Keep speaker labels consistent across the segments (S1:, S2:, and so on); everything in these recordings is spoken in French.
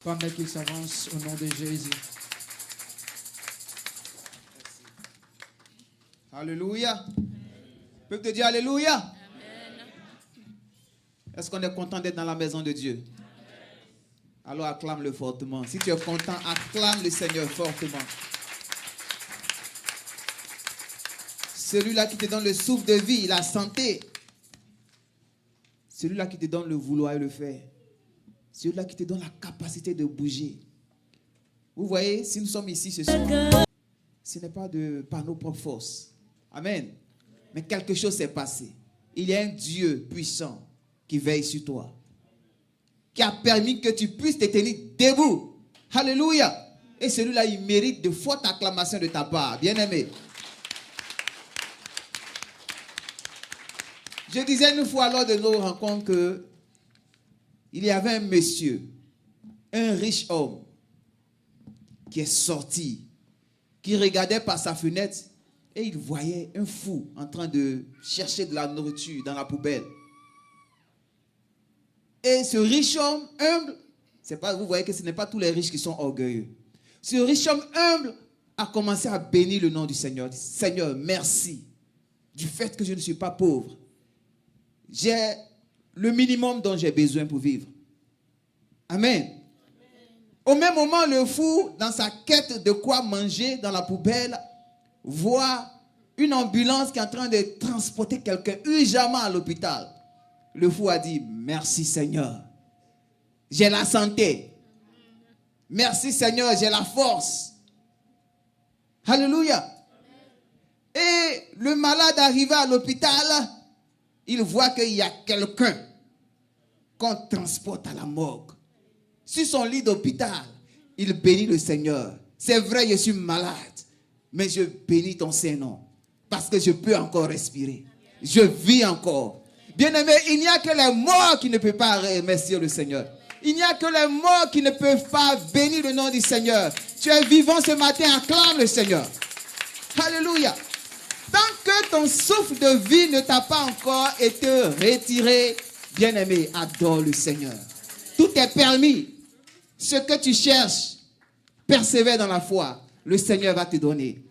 S1: Pendant qu'il s'avance au nom de Jésus.
S2: Alléluia. Peuple de Dieu, alléluia. Amen. Est-ce qu'on est content d'être dans la maison de Dieu? Amen. Alors acclame-le fortement. Si tu es content, acclame le Seigneur fortement. Celui-là qui te donne le souffle de vie, la santé. Celui-là qui te donne le vouloir et le faire. Celui-là qui te donne la capacité de bouger. Vous voyez, si nous sommes ici ce soir, ce n'est pas par nos propres forces. Amen. Mais quelque chose s'est passé. Il y a un Dieu puissant qui veille sur toi. Qui a permis que tu puisses te tenir debout. Alléluia. Et celui-là, il mérite de fortes acclamations de ta part. Bien-aimé. Je disais une fois lors de nos rencontres que il y avait un monsieur, un riche homme, qui est sorti, qui regardait par sa fenêtre et il voyait un fou en train de chercher de la nourriture dans la poubelle. Et ce riche homme humble, vous voyez que ce n'est pas tous les riches qui sont orgueilleux. Ce riche homme humble a commencé à bénir le nom du Seigneur. Il dit, Seigneur, merci du fait que je ne suis pas pauvre. J'ai le minimum dont j'ai besoin pour vivre. Amen. Amen. Au même moment, le fou, dans sa quête de quoi manger dans la poubelle, voit une ambulance qui est en train de transporter quelqu'un urgemment à l'hôpital. Le fou a dit, merci Seigneur, j'ai la santé. Merci Seigneur, j'ai la force. Alléluia. Et le malade arrivé à l'hôpital, il voit qu'il y a quelqu'un qu'on transporte à la morgue. Sur son lit d'hôpital, il bénit le Seigneur. C'est vrai, je suis malade, mais je bénis ton Saint-Nom parce que je peux encore respirer. Je vis encore. Bien-aimé, il n'y a que les morts qui ne peuvent pas remercier le Seigneur. Il n'y a que les morts qui ne peuvent pas bénir le nom du Seigneur. Tu es vivant ce matin, acclame le Seigneur. Alléluia. Tant que ton souffle de vie ne t'a pas encore été retiré, bien-aimé, adore le Seigneur. Tout est permis. Ce que tu cherches, persévère dans la foi. Le Seigneur va te donner.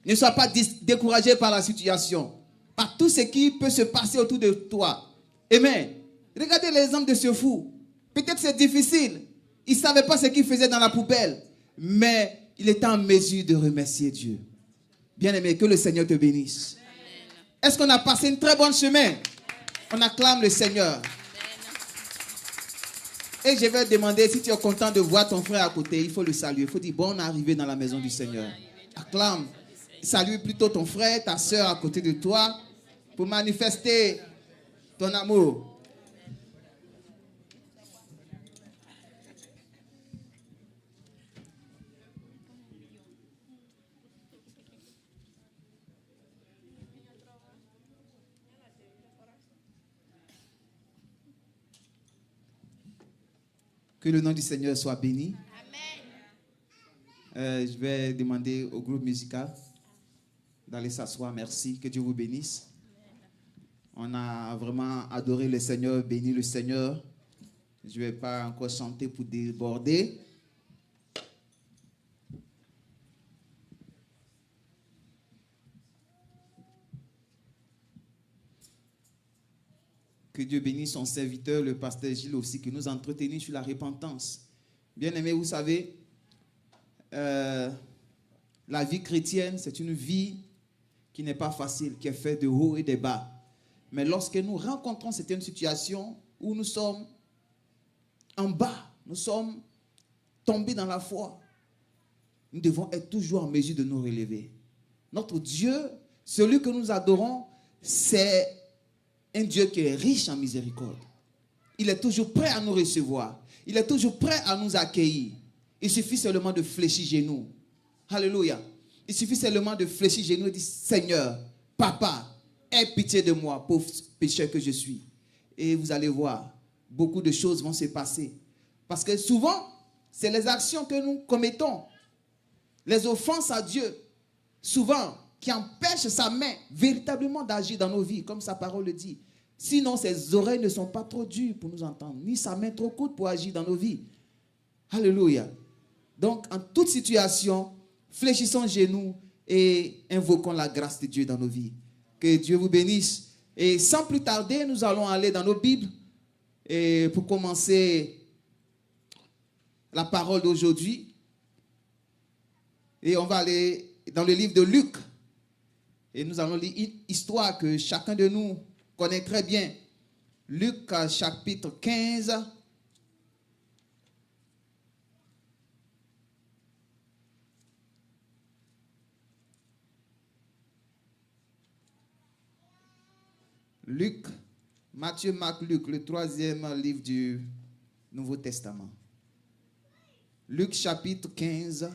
S2: Ne sois pas découragé par la situation, par tout ce qui peut se passer autour de toi. Amen. Regardez l'exemple de ce fou. Peut-être c'est difficile. Il ne savait pas ce qu'il faisait dans la poubelle. Mais il était en mesure de remercier Dieu. Bien-aimé, que le Seigneur te bénisse. Est-ce qu'on a passé une très bonne semaine? On acclame le Seigneur. Et je vais te demander, si tu es content de voir ton frère à côté, il faut le saluer. Il faut dire, bon, on est arrivé dans la maison du Seigneur. Acclame. Salue plutôt ton frère, ta soeur à côté de toi, pour manifester ton amour. Que le nom du Seigneur soit béni. Amen. Je vais demander au groupe musical d'aller s'asseoir. Merci. Que Dieu vous bénisse. On a vraiment adoré le Seigneur, béni le Seigneur. Je ne vais pas encore chanter pour déborder. Que Dieu bénisse son serviteur, le pasteur Gilles aussi, qui nous a entretenus sur la repentance. Bien-aimés, vous savez, la vie chrétienne, c'est une vie qui n'est pas facile, qui est faite de hauts et de bas. Mais lorsque nous rencontrons certaines situations où nous sommes en bas, nous sommes tombés dans la foi, nous devons être toujours en mesure de nous relever. Notre Dieu, celui que nous adorons, c'est un Dieu qui est riche en miséricorde. Il est toujours prêt à nous recevoir. Il est toujours prêt à nous accueillir. Il suffit seulement de fléchir genoux. Alléluia. Il suffit seulement de fléchir genoux et dire, Seigneur, Papa, aie pitié de moi, pauvre pécheur que je suis. Et vous allez voir, beaucoup de choses vont se passer. Parce que souvent, c'est les actions que nous commettons, les offenses à Dieu, souvent, qui empêchent sa main véritablement d'agir dans nos vies, comme sa parole le dit. Sinon, ses oreilles ne sont pas trop dures pour nous entendre, ni sa main trop courte pour agir dans nos vies. Alléluia. Donc, en toute situation, fléchissons genoux et invoquons la grâce de Dieu dans nos vies. Que Dieu vous bénisse. Et sans plus tarder, nous allons aller dans nos Bibles et pour commencer la parole d'aujourd'hui. Et on va aller dans le livre de Luc. Et nous allons lire une histoire que chacun de nous connaît très bien. Luc chapitre 15. Luc, Matthieu, Marc, Luc, le troisième livre du Nouveau Testament. Luc chapitre 15.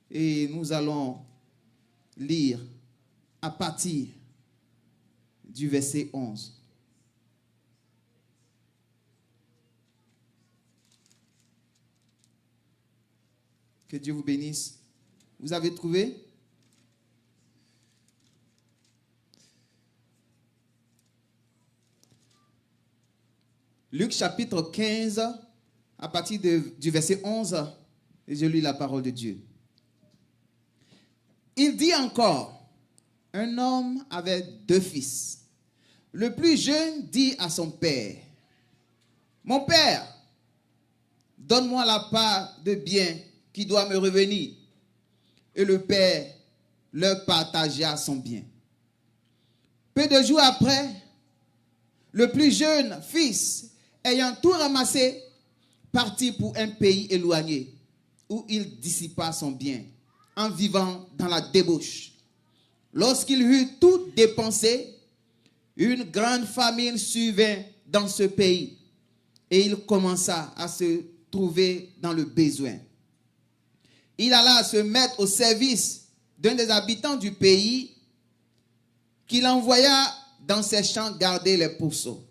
S2: Et nous allons lire à partir du verset 11. Que Dieu vous bénisse. Vous avez trouvé? Luc chapitre 15, à partir du verset 11, et je lis la parole de Dieu. Il dit encore, un homme avait 2 fils. Le plus jeune dit à son père, mon père, donne-moi la part de bien qui doit me revenir. Et le père leur partagea son bien. Peu de jours après, le plus jeune fils, ayant tout ramassé, partit pour un pays éloigné, où il dissipa son bien, en vivant dans la débauche. Lorsqu'il eut tout dépensé, une grande famine survint dans ce pays, et il commença à se trouver dans le besoin. Il alla se mettre au service d'un des habitants du pays, qu'il envoya dans ses champs garder les pourceaux.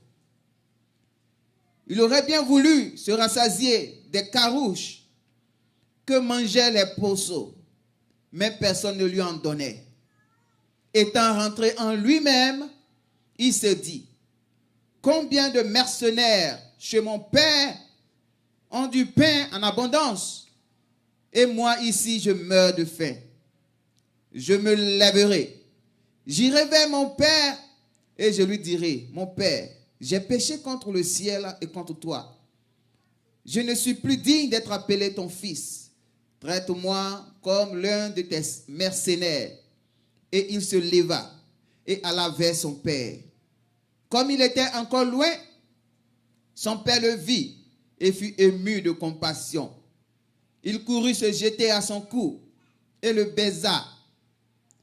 S2: Il aurait bien voulu se rassasier des carouches que mangeaient les pourceaux, mais personne ne lui en donnait. Étant rentré en lui-même, il se dit, combien de mercenaires chez mon père ont du pain en abondance, et moi ici je meurs de faim. Je me lèverai, j'irai vers mon père et je lui dirai, mon père, j'ai péché contre le ciel et contre toi. Je ne suis plus digne d'être appelé ton fils. Traite-moi comme l'un de tes mercenaires. Et il se leva et alla vers son père. Comme il était encore loin, son père le vit et fut ému de compassion. Il courut se jeter à son cou et le baisa.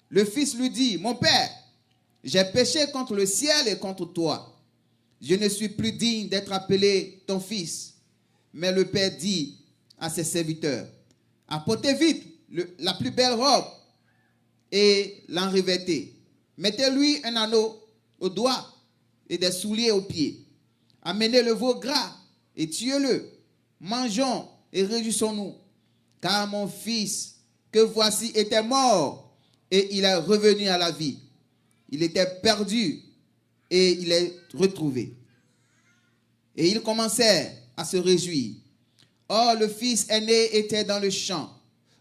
S2: Le fils lui dit, mon père, j'ai péché contre le ciel et contre toi. Je ne suis plus digne d'être appelé ton fils. Mais le père dit à ses serviteurs, apportez vite la plus belle robe et l'en revêtez. Mettez-lui un anneau au doigt et des souliers aux pieds. Amenez le veau gras et tuez-le. Mangeons et réjouissons-nous. Car mon fils que voici était mort et il est revenu à la vie. Il était perdu et il est retrouvé. Et ils commencèrent à se réjouir. Or, le fils aîné était dans le champ.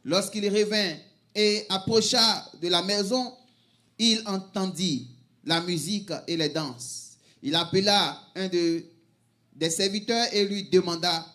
S2: Lorsqu'il revint et approcha de la maison, il entendit la musique et les danses. Il appela un des serviteurs et lui demanda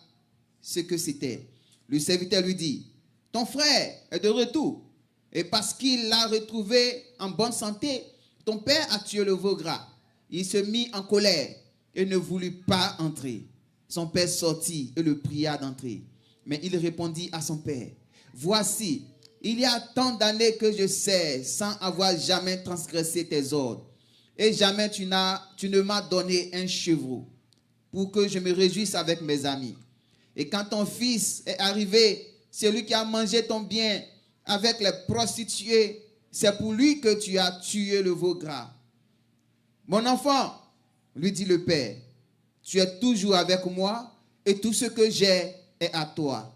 S2: ce que c'était. Le serviteur lui dit, ton frère est de retour. Et parce qu'il l'a retrouvé en bonne santé, ton père a tué le veau gras. Il se mit en colère et ne voulut pas entrer. Son père sortit et le pria d'entrer. Mais il répondit à son père, voici, il y a tant d'années que je sers sans avoir jamais transgressé tes ordres. Et jamais tu ne m'as donné un chevreau pour que je me réjouisse avec mes amis. Et quand ton fils est arrivé, celui qui a mangé ton bien avec les prostituées, c'est pour lui que tu as tué le veau gras. Mon enfant, lui dit le père, tu es toujours avec moi et tout ce que j'ai est à toi.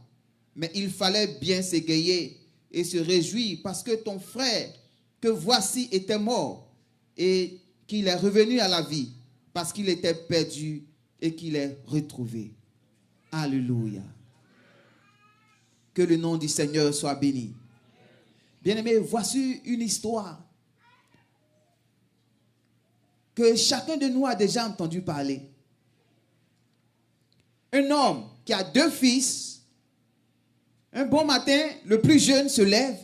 S2: Mais il fallait bien s'égayer et se réjouir parce que ton frère que voici était mort et qu'il est revenu à la vie parce qu'il était perdu et qu'il est retrouvé. Alléluia. Que le nom du Seigneur soit béni. Bien-aimés, voici une histoire que chacun de nous a déjà entendu parler. Un homme qui a 2 fils, un bon matin, le plus jeune se lève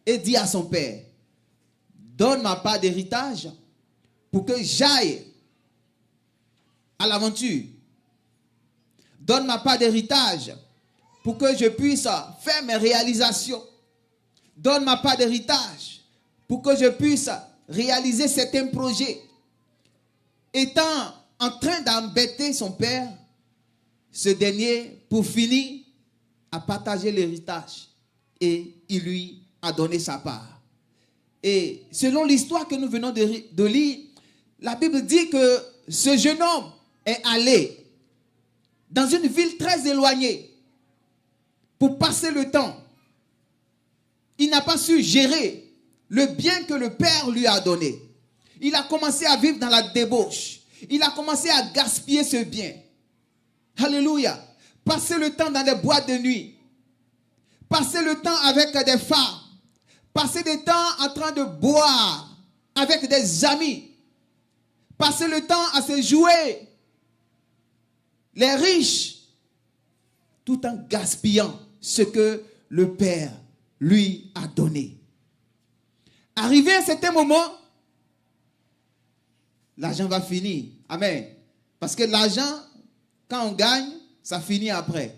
S2: et dit à son père, donne ma part d'héritage pour que j'aille à l'aventure. Donne ma part d'héritage pour que je puisse faire mes réalisations. Donne ma part d'héritage pour que je puisse réaliser certains projets. Étant en train d'embêter son père, ce dernier, pour finir, a partagé l'héritage et il lui a donné sa part. Et selon l'histoire que nous venons de lire, la Bible dit que ce jeune homme est allé dans une ville très éloignée pour passer le temps. Il n'a pas su gérer le bien que le père lui a donné. Il a commencé à vivre dans la débauche. Il a commencé à gaspiller ce bien. Alléluia. Passer le temps dans les boîtes de nuit. Passer le temps avec des femmes. Passer le temps en train de boire avec des amis. Passer le temps à se jouer. Les riches. Tout en gaspillant ce que le Père lui a donné. Arrivé à un certain moment, l'argent va finir. Amen. Parce que l'argent, quand on gagne, ça finit après.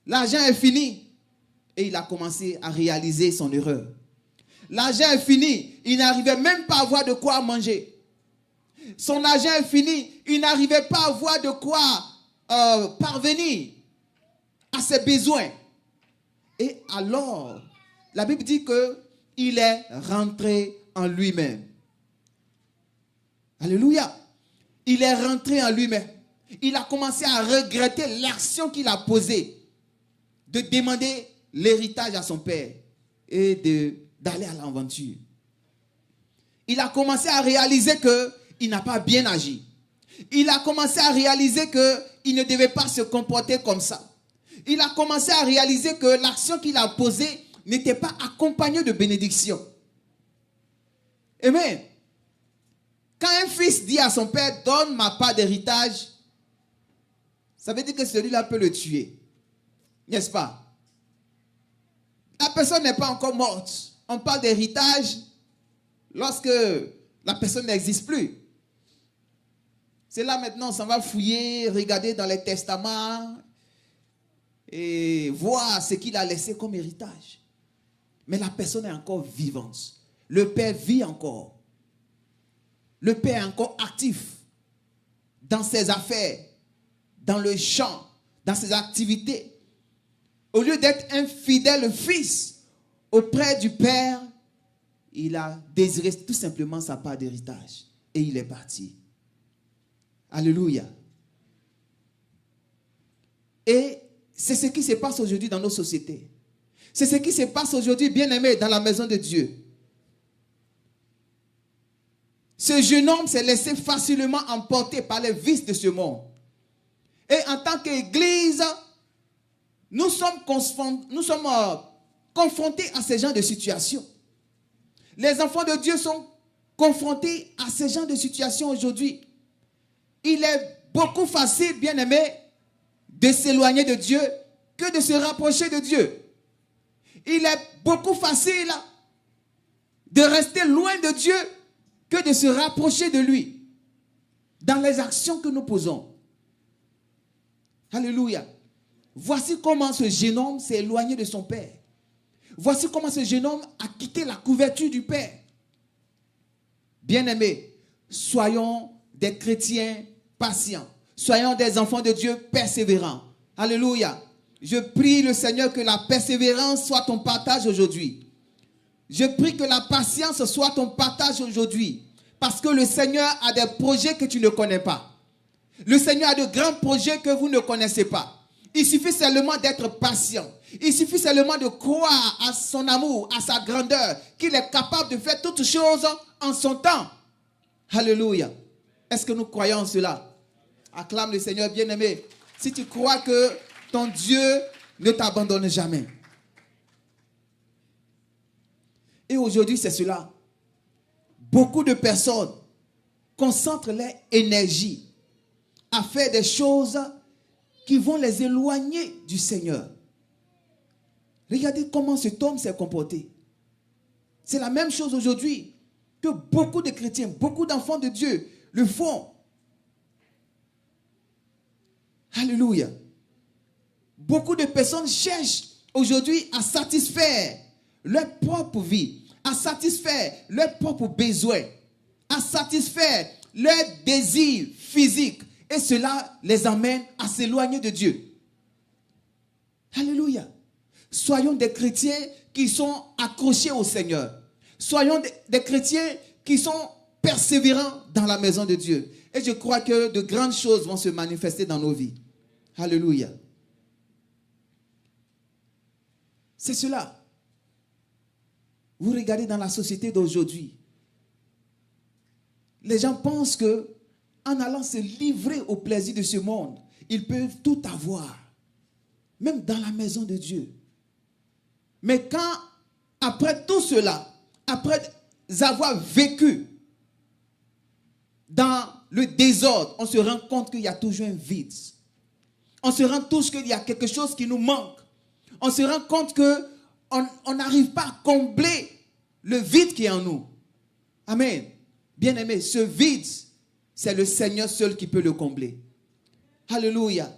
S2: L'argent est fini. Et il a commencé à réaliser son erreur. L'argent est fini. Il n'arrivait même pas à avoir de quoi manger. Son argent est fini. Il n'arrivait pas à avoir de quoi parvenir à ses besoins. Et alors, la Bible dit qu'il est rentré en lui-même. Alléluia. Il est rentré en lui-même. Il a commencé à regretter l'action qu'il a posée de demander l'héritage à son père et d'aller à l'aventure. Il a commencé à réaliser qu'il n'a pas bien agi. Il a commencé à réaliser qu'il ne devait pas se comporter comme ça. Il a commencé à réaliser que l'action qu'il a posée n'était pas accompagnée de bénédiction. Amen. Quand un fils dit à son père, donne ma part d'héritage, ça veut dire que celui-là peut le tuer. N'est-ce pas? La personne n'est pas encore morte. On parle d'héritage lorsque la personne n'existe plus. C'est là maintenant, on s'en va fouiller, regarder dans les testaments et voir ce qu'il a laissé comme héritage. Mais la personne est encore vivante. Le père vit encore. Le père est encore actif dans ses affaires, dans le champ, dans ses activités. Au lieu d'être un fidèle fils auprès du père, il a désiré tout simplement sa part d'héritage. Et il est parti. Alléluia. Et c'est ce qui se passe aujourd'hui dans nos sociétés. C'est ce qui se passe aujourd'hui, bien-aimés, dans la maison de Dieu. Ce jeune homme s'est laissé facilement emporter par les vices de ce monde. Et en tant qu'Église, nous sommes confrontés à ce genre de situation. Les enfants de Dieu sont confrontés à ce genre de situation aujourd'hui. Il est beaucoup facile, bien-aimé, de s'éloigner de Dieu que de se rapprocher de Dieu. Il est beaucoup facile de rester loin de Dieu que de se rapprocher de lui dans les actions que nous posons. Alléluia. Voici comment ce jeune homme s'est éloigné de son père. Voici comment ce jeune homme a quitté la couverture du père. Bien-aimés, soyons des chrétiens patients. Soyons des enfants de Dieu persévérants. Alléluia. Je prie le Seigneur que la persévérance soit ton partage aujourd'hui. Je prie que la patience soit ton partage aujourd'hui. Parce que le Seigneur a des projets que tu ne connais pas. Le Seigneur a de grands projets que vous ne connaissez pas. Il suffit seulement d'être patient. Il suffit seulement de croire à son amour, à sa grandeur, qu'il est capable de faire toutes choses en son temps. Alléluia. Est-ce que nous croyons en cela? Acclame le Seigneur bien-aimé. si tu crois que ton Dieu ne t'abandonne jamais. Et aujourd'hui, c'est cela. Beaucoup de personnes concentrent leur énergie à faire des choses qui vont les éloigner du Seigneur. Regardez comment cet homme s'est comporté. C'est la même chose aujourd'hui que beaucoup de chrétiens, beaucoup d'enfants de Dieu le font. Alléluia. Beaucoup de personnes cherchent aujourd'hui à satisfaire leur propre vie, à satisfaire leurs propres besoins, à satisfaire leurs désirs physiques. Et cela les amène à s'éloigner de Dieu. Alléluia. Soyons des chrétiens qui sont accrochés au Seigneur. Soyons des chrétiens qui sont persévérants dans la maison de Dieu. Et je crois que de grandes choses vont se manifester dans nos vies. Alléluia. C'est cela. Vous regardez dans la société d'aujourd'hui. Les gens pensent que en allant se livrer au plaisir de ce monde, ils peuvent tout avoir. Même dans la maison de Dieu. Mais quand, après tout cela, après avoir vécu dans le désordre, on se rend compte qu'il y a toujours un vide. On se rend tous qu'il y a quelque chose qui nous manque. On se rend compte qu'on n'arrive pas à combler le vide qui est en nous. Amen. Bien-aimé, ce vide, c'est le Seigneur seul qui peut le combler. Alléluia.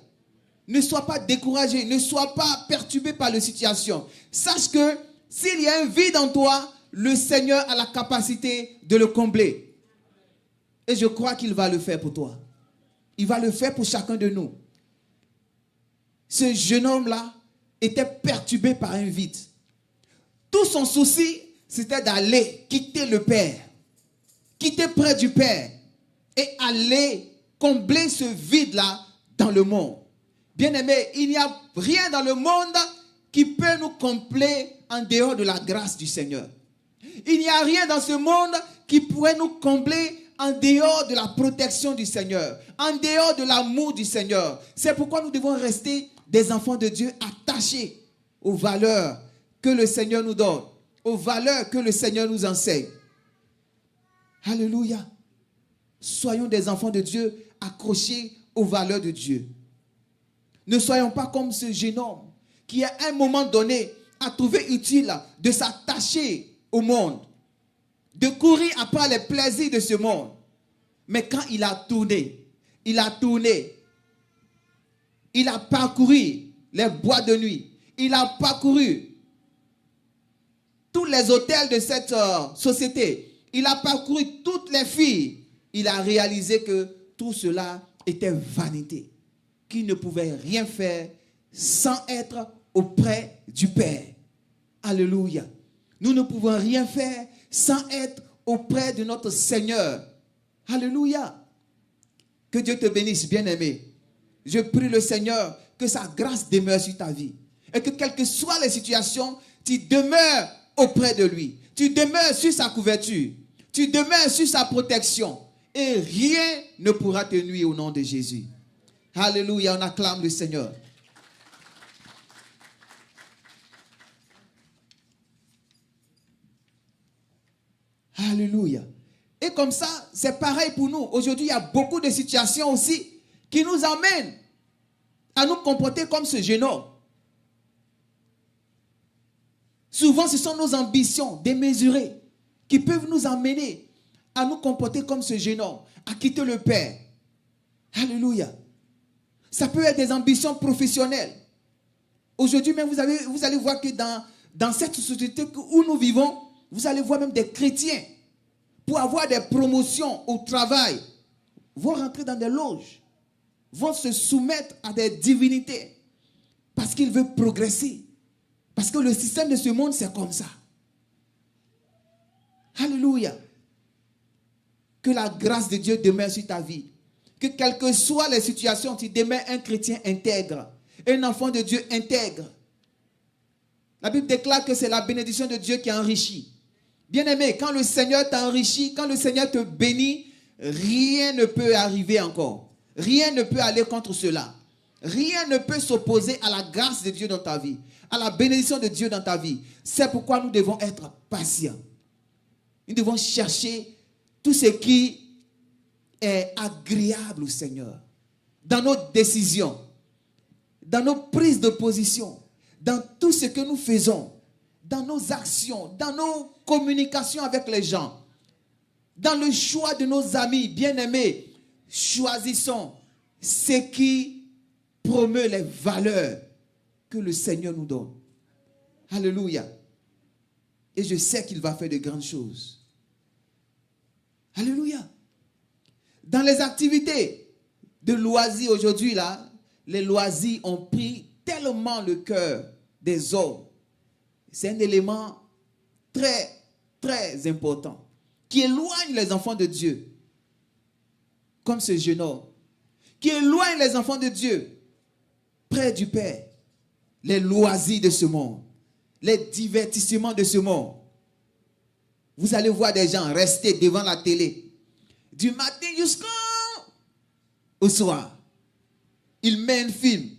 S2: Ne sois pas découragé, ne sois pas perturbé par la situation. Sache que s'il y a un vide en toi, le Seigneur a la capacité de le combler. Et je crois qu'il va le faire pour toi. Il va le faire pour chacun de nous. Ce jeune homme-là était perturbé par un vide. Tout son souci, c'était d'aller quitter le Père, quitter près du Père et aller combler ce vide-là dans le monde. Bien-aimé, il n'y a rien dans le monde qui peut nous combler en dehors de la grâce du Seigneur. Il n'y a rien dans ce monde qui pourrait nous combler en dehors de la protection du Seigneur, en dehors de l'amour du Seigneur. C'est pourquoi nous devons rester des enfants de Dieu attachés aux valeurs que le Seigneur nous donne, aux valeurs que le Seigneur nous enseigne. Alléluia. Soyons des enfants de Dieu accrochés aux valeurs de Dieu. Ne soyons pas comme ce jeune homme qui, à un moment donné, a trouvé utile de s'attacher au monde, de courir après les plaisirs de ce monde. Mais quand il a tourné, il a parcouru les bois de nuit, il a parcouru tous les hôtels de cette société, il a parcouru toutes les filles, il a réalisé que tout cela était vanité, qu'il ne pouvait rien faire sans être auprès du Père. Alléluia. Nous ne pouvons rien faire sans être auprès de notre Seigneur. Alléluia. Que Dieu te bénisse, bien-aimé. Je prie le Seigneur que sa grâce demeure sur ta vie. Et que quelles que soient les situations, tu demeures auprès de lui. Tu demeures sur sa couverture. Tu demeures sur sa protection. Et rien ne pourra te nuire au nom de Jésus. Alléluia, on acclame le Seigneur. Alléluia. Et comme ça, c'est pareil pour nous. Aujourd'hui, il y a beaucoup de situations aussi qui nous amènent à nous comporter comme ce jeune homme. Souvent, ce sont nos ambitions démesurées qui peuvent nous amener à nous comporter comme ce jeune homme, à quitter le Père. Alléluia. Ça peut être des ambitions professionnelles. Aujourd'hui même, vous allez voir que dans cette société où nous vivons, vous allez voir même des chrétiens, pour avoir des promotions au travail, vont rentrer dans des loges, vont se soumettre à des divinités, parce qu'ils veulent progresser. Parce que le système de ce monde, c'est comme ça. Alléluia. Que la grâce de Dieu demeure sur ta vie. Que quelles que soient les situations, tu demeures un chrétien intègre. Un enfant de Dieu intègre. La Bible déclare que c'est la bénédiction de Dieu qui enrichit. Bien-aimé, quand le Seigneur t'enrichit, quand le Seigneur te bénit, rien ne peut arriver encore. Rien ne peut aller contre cela. Rien ne peut s'opposer à la grâce de Dieu dans ta vie, à la bénédiction de Dieu dans ta vie. C'est pourquoi nous devons être patients. Nous devons chercher tout ce qui est agréable au Seigneur. Dans nos décisions, dans nos prises de position, dans tout ce que nous faisons, dans nos actions, dans nos communications avec les gens, dans le choix de nos amis bien-aimés, choisissons ce qui promeut les valeurs que le Seigneur nous donne. Alléluia. Et je sais qu'il va faire de grandes choses. Alléluia. Dans les activités de loisirs aujourd'hui, là, les loisirs ont pris tellement le cœur des hommes. C'est un élément très, très important qui éloigne les enfants de Dieu. Comme ce jeune homme qui éloigne les enfants de Dieu près du Père. Les loisirs de ce monde, les divertissements de ce monde. Vous allez voir des gens rester devant la télé du matin jusqu'au soir. Ils mettent un film.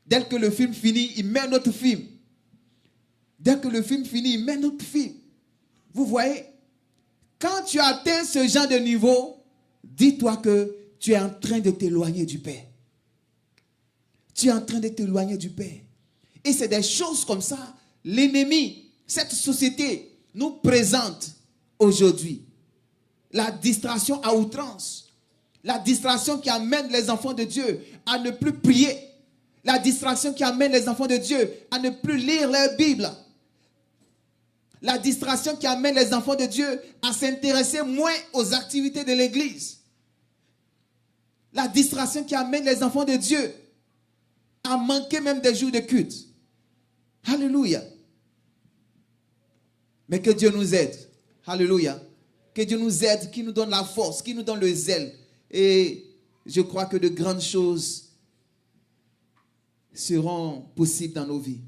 S2: Dès que le film finit, ils mettent un autre film. Dès que le film finit, ils mettent un autre film. Vous voyez, quand tu atteins ce genre de niveau, dis-toi que tu es en train de t'éloigner du Père. Tu es en train de t'éloigner du Père. Et c'est des choses comme ça, l'ennemi, cette société nous présente aujourd'hui. La distraction à outrance. La distraction qui amène les enfants de Dieu à ne plus prier. La distraction qui amène les enfants de Dieu à ne plus lire leur Bible. La distraction qui amène les enfants de Dieu à s'intéresser moins aux activités de l'église. La distraction qui amène les enfants de Dieu à manquer même des jours de culte. Alléluia. Mais que Dieu nous aide. Alléluia. Que Dieu nous aide, qui nous donne la force, qui nous donne le zèle. Et je crois que de grandes choses seront possibles dans nos vies.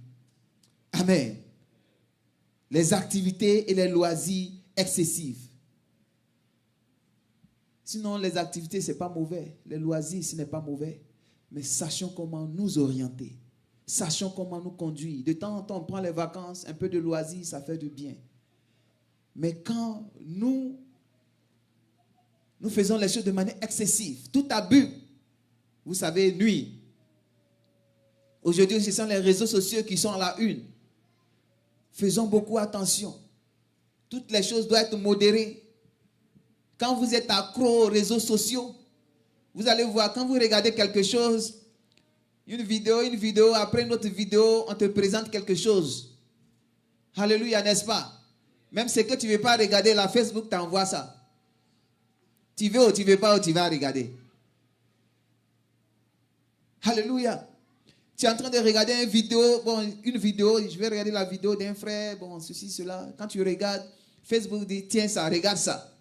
S2: Amen. Les activités et les loisirs excessifs. Sinon, les activités, ce n'est pas mauvais. Les loisirs, ce n'est pas mauvais. Mais sachons comment nous orienter. Sachons comment nous conduire. De temps en temps, on prend les vacances, un peu de loisirs, ça fait du bien. Mais quand nous faisons les choses de manière excessive, tout abus, vous savez, nuit. Aujourd'hui, ce sont les réseaux sociaux qui sont à la une. Faisons beaucoup attention. Toutes les choses doivent être modérées. Quand vous êtes accro aux réseaux sociaux, vous allez voir, quand vous regardez quelque chose, une vidéo, après une autre vidéo, on te présente quelque chose. Alléluia, n'est-ce pas? Même ce que tu ne veux pas regarder, la Facebook t'envoie ça. Tu veux ou tu ne veux pas, ou tu vas regarder. Alléluia. Tu es en train de regarder une vidéo, je vais regarder la vidéo d'un frère, ceci, cela. Quand tu regardes, Facebook dit, tiens ça, regarde ça.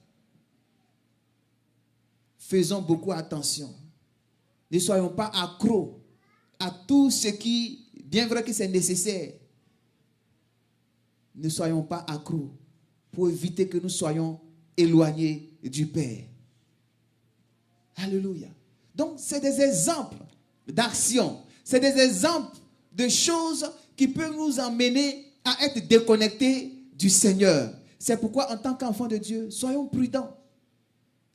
S2: Faisons beaucoup attention. Ne soyons pas accros à tout ce qui, bien vrai que c'est nécessaire. Ne soyons pas accros pour éviter que nous soyons éloignés du Père. Alléluia. Donc, c'est des exemples d'action. C'est des exemples de choses qui peuvent nous emmener à être déconnectés du Seigneur. C'est pourquoi, en tant qu'enfants de Dieu, soyons prudents.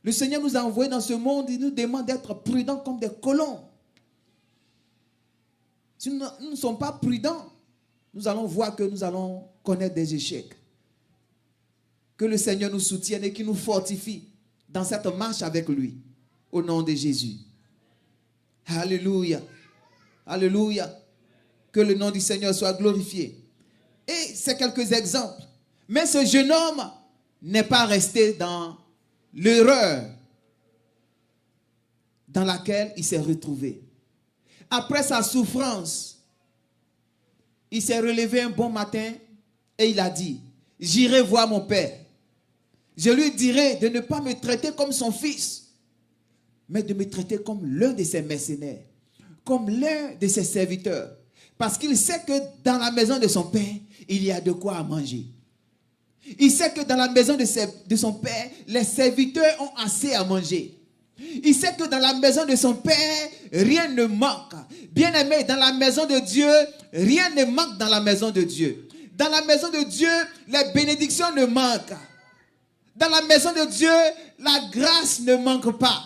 S2: Le Seigneur nous a envoyés dans ce monde, il nous demande d'être prudents comme des colons. Si nous ne sommes pas prudents, nous allons voir que nous allons connaître des échecs. Que le Seigneur nous soutienne et qu'il nous fortifie dans cette marche avec lui. Au nom de Jésus. Alléluia. Alléluia. Que le nom du Seigneur soit glorifié. Et c'est quelques exemples. Mais ce jeune homme n'est pas resté dans l'erreur dans laquelle il s'est retrouvé. Après sa souffrance, il s'est relevé un bon matin et il a dit, j'irai voir mon père. Je lui dirai de ne pas me traiter comme son fils, mais de me traiter comme l'un de ses mercenaires, comme l'un de ses serviteurs. Parce qu'il sait que dans la maison de son père, il y a de quoi à manger. Il sait que dans la maison de son père, les serviteurs ont assez à manger. Il sait que dans la maison de son Père, rien ne manque. Bien-aimé, dans la maison de Dieu, rien ne manque dans la maison de Dieu. Dans la maison de Dieu, les bénédictions ne manquent. Dans la maison de Dieu, la grâce ne manque pas.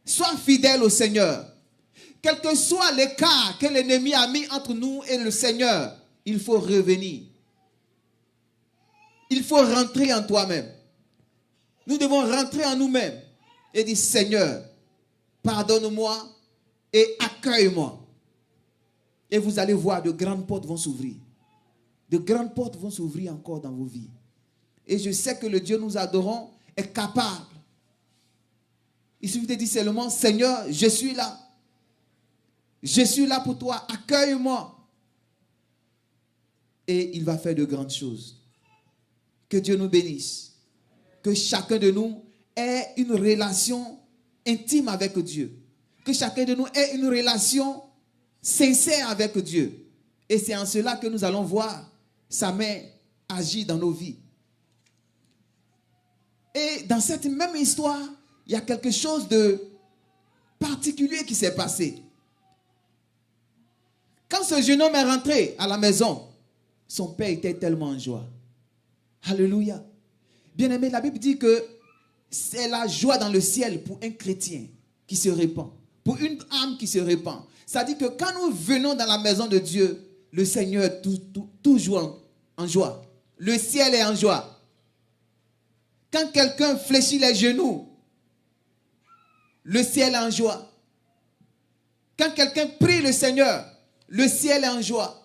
S2: Sois fidèle au Seigneur. Quel que soit l'écart que l'ennemi a mis entre nous et le Seigneur, il faut revenir. Il faut rentrer en toi-même. Nous devons rentrer en nous-mêmes et dire, Seigneur, pardonne-moi et accueille-moi. Et vous allez voir, de grandes portes vont s'ouvrir. De grandes portes vont s'ouvrir encore dans vos vies. Et je sais que le Dieu nous adorons est capable. Il suffit de dire seulement, Seigneur, je suis là. Je suis là pour toi, accueille-moi. Et il va faire de grandes choses. Que Dieu nous bénisse. Que chacun de nous ait une relation intime avec Dieu. Que chacun de nous ait une relation sincère avec Dieu. Et c'est en cela que nous allons voir sa main agir dans nos vies. Et dans cette même histoire, il y a quelque chose de particulier qui s'est passé. Quand ce jeune homme est rentré à la maison, son père était tellement en joie. Alléluia. Bien-aimé, la Bible dit que c'est la joie dans le ciel pour un chrétien qui se répand, pour une âme qui se répand. Ça dit que quand nous venons dans la maison de Dieu, le Seigneur est toujours en joie. Le ciel est en joie. Quand quelqu'un fléchit les genoux, le ciel est en joie. Quand quelqu'un prie le Seigneur, le ciel est en joie.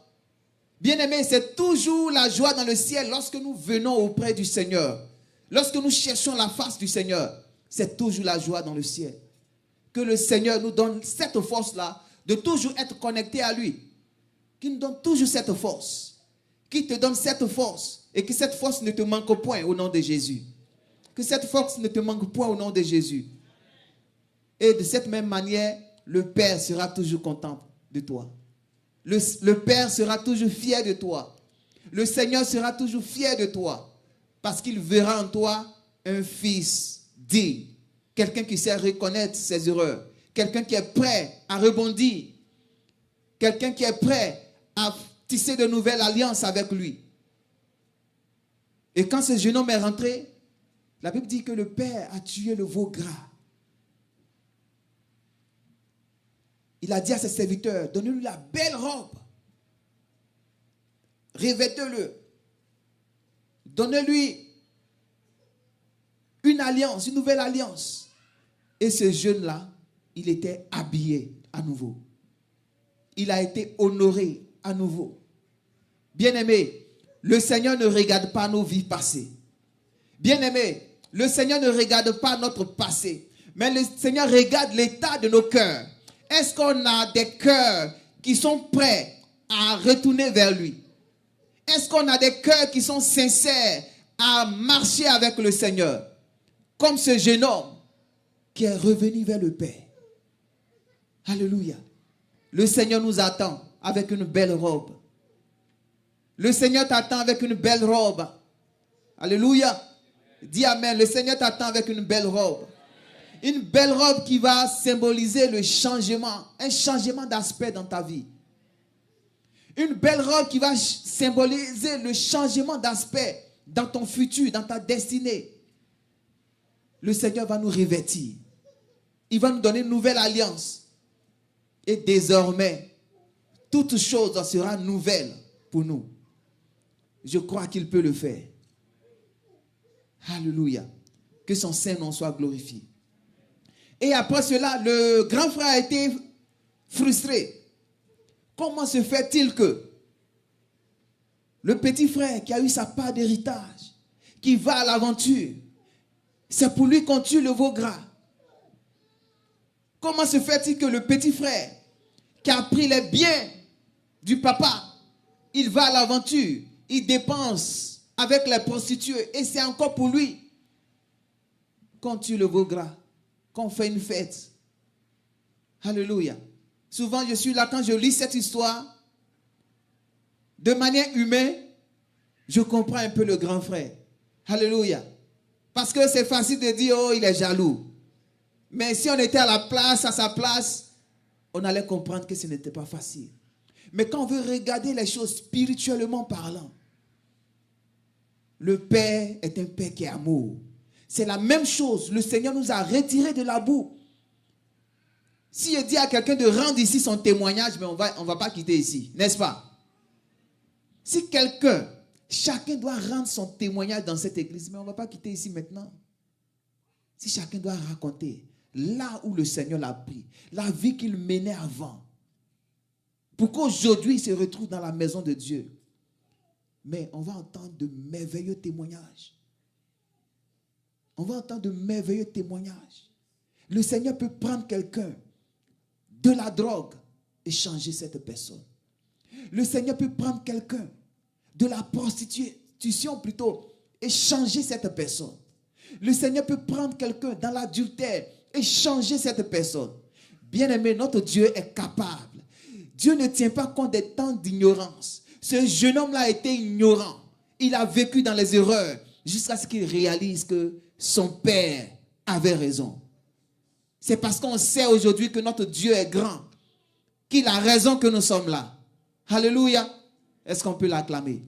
S2: Bien-aimé, c'est toujours la joie dans le ciel lorsque nous venons auprès du Seigneur. Lorsque nous cherchons la face du Seigneur, c'est toujours la joie dans le ciel. Que le Seigneur nous donne cette force-là de toujours être connecté à lui. Qu'il nous donne toujours cette force. Qu'il te donne cette force. Et que cette force ne te manque point au nom de Jésus. Que cette force ne te manque point au nom de Jésus. Et de cette même manière, le Père sera toujours content de toi. Le Père sera toujours fier de toi. Le Seigneur sera toujours fier de toi. Parce qu'il verra en toi un fils digne. Quelqu'un qui sait reconnaître ses erreurs. Quelqu'un qui est prêt à rebondir. Quelqu'un qui est prêt à tisser de nouvelles alliances avec lui. Et quand ce jeune homme est rentré, la Bible dit que le Père a tué le veau gras. Il a dit à ses serviteurs, donnez-lui la belle robe. Revêtez-le. Donnez-lui une alliance, une nouvelle alliance. Et ce jeune-là, il était habillé à nouveau. Il a été honoré à nouveau. Bien-aimé, le Seigneur ne regarde pas nos vies passées. Bien-aimé, le Seigneur ne regarde pas notre passé. Mais le Seigneur regarde l'état de nos cœurs. Est-ce qu'on a des cœurs qui sont prêts à retourner vers lui? Est-ce qu'on a des cœurs qui sont sincères à marcher avec le Seigneur? Comme ce jeune homme qui est revenu vers le Père. Alléluia. Le Seigneur nous attend avec une belle robe. Le Seigneur t'attend avec une belle robe. Alléluia. Dis amen. Le Seigneur t'attend avec une belle robe. Une belle robe qui va symboliser le changement, un changement d'aspect dans ta vie. Une belle robe qui va symboliser le changement d'aspect dans ton futur, dans ta destinée. Le Seigneur va nous revêtir. Il va nous donner une nouvelle alliance. Et désormais, toute chose sera nouvelle pour nous. Je crois qu'il peut le faire. Alléluia. Que son Saint-Nom soit glorifié. Et après cela, le grand frère a été frustré. Comment se fait-il que le petit frère qui a eu sa part d'héritage, qui va à l'aventure, c'est pour lui qu'on tue le veau gras? Comment se fait-il que le petit frère qui a pris les biens du papa, il va à l'aventure, il dépense avec les prostituées et c'est encore pour lui qu'on tue le veau gras, qu'on fait une fête? Alléluia. Souvent je suis là quand je lis cette histoire, de manière humaine, je comprends un peu le grand frère. Alléluia. Parce que c'est facile de dire, oh, il est jaloux. Mais si on était à sa place, on allait comprendre que ce n'était pas facile. Mais quand on veut regarder les choses spirituellement parlant, le Père est un Père qui est amour. C'est la même chose. Le Seigneur nous a retirés de la boue. Si je dis à quelqu'un de rendre ici son témoignage, mais on va pas quitter ici, n'est-ce pas? Si chacun doit rendre son témoignage dans cette église, mais on ne va pas quitter ici maintenant. Si chacun doit raconter là où le Seigneur l'a pris, la vie qu'il menait avant, pour qu'aujourd'hui il se retrouve dans la maison de Dieu. Mais on va entendre de merveilleux témoignages. On va entendre de merveilleux témoignages. Le Seigneur peut prendre quelqu'un de la drogue et changer cette personne. Le Seigneur peut prendre quelqu'un de la prostitution plutôt et changer cette personne. Le Seigneur peut prendre quelqu'un dans l'adultère et changer cette personne. Bien-aimé, notre Dieu est capable. Dieu ne tient pas compte des temps d'ignorance. Ce jeune homme-là était ignorant. Il a vécu dans les erreurs jusqu'à ce qu'il réalise que son père avait raison. C'est parce qu'on sait aujourd'hui que notre Dieu est grand, qu'il a raison que nous sommes là. Alléluia. Est-ce qu'on peut l'acclamer?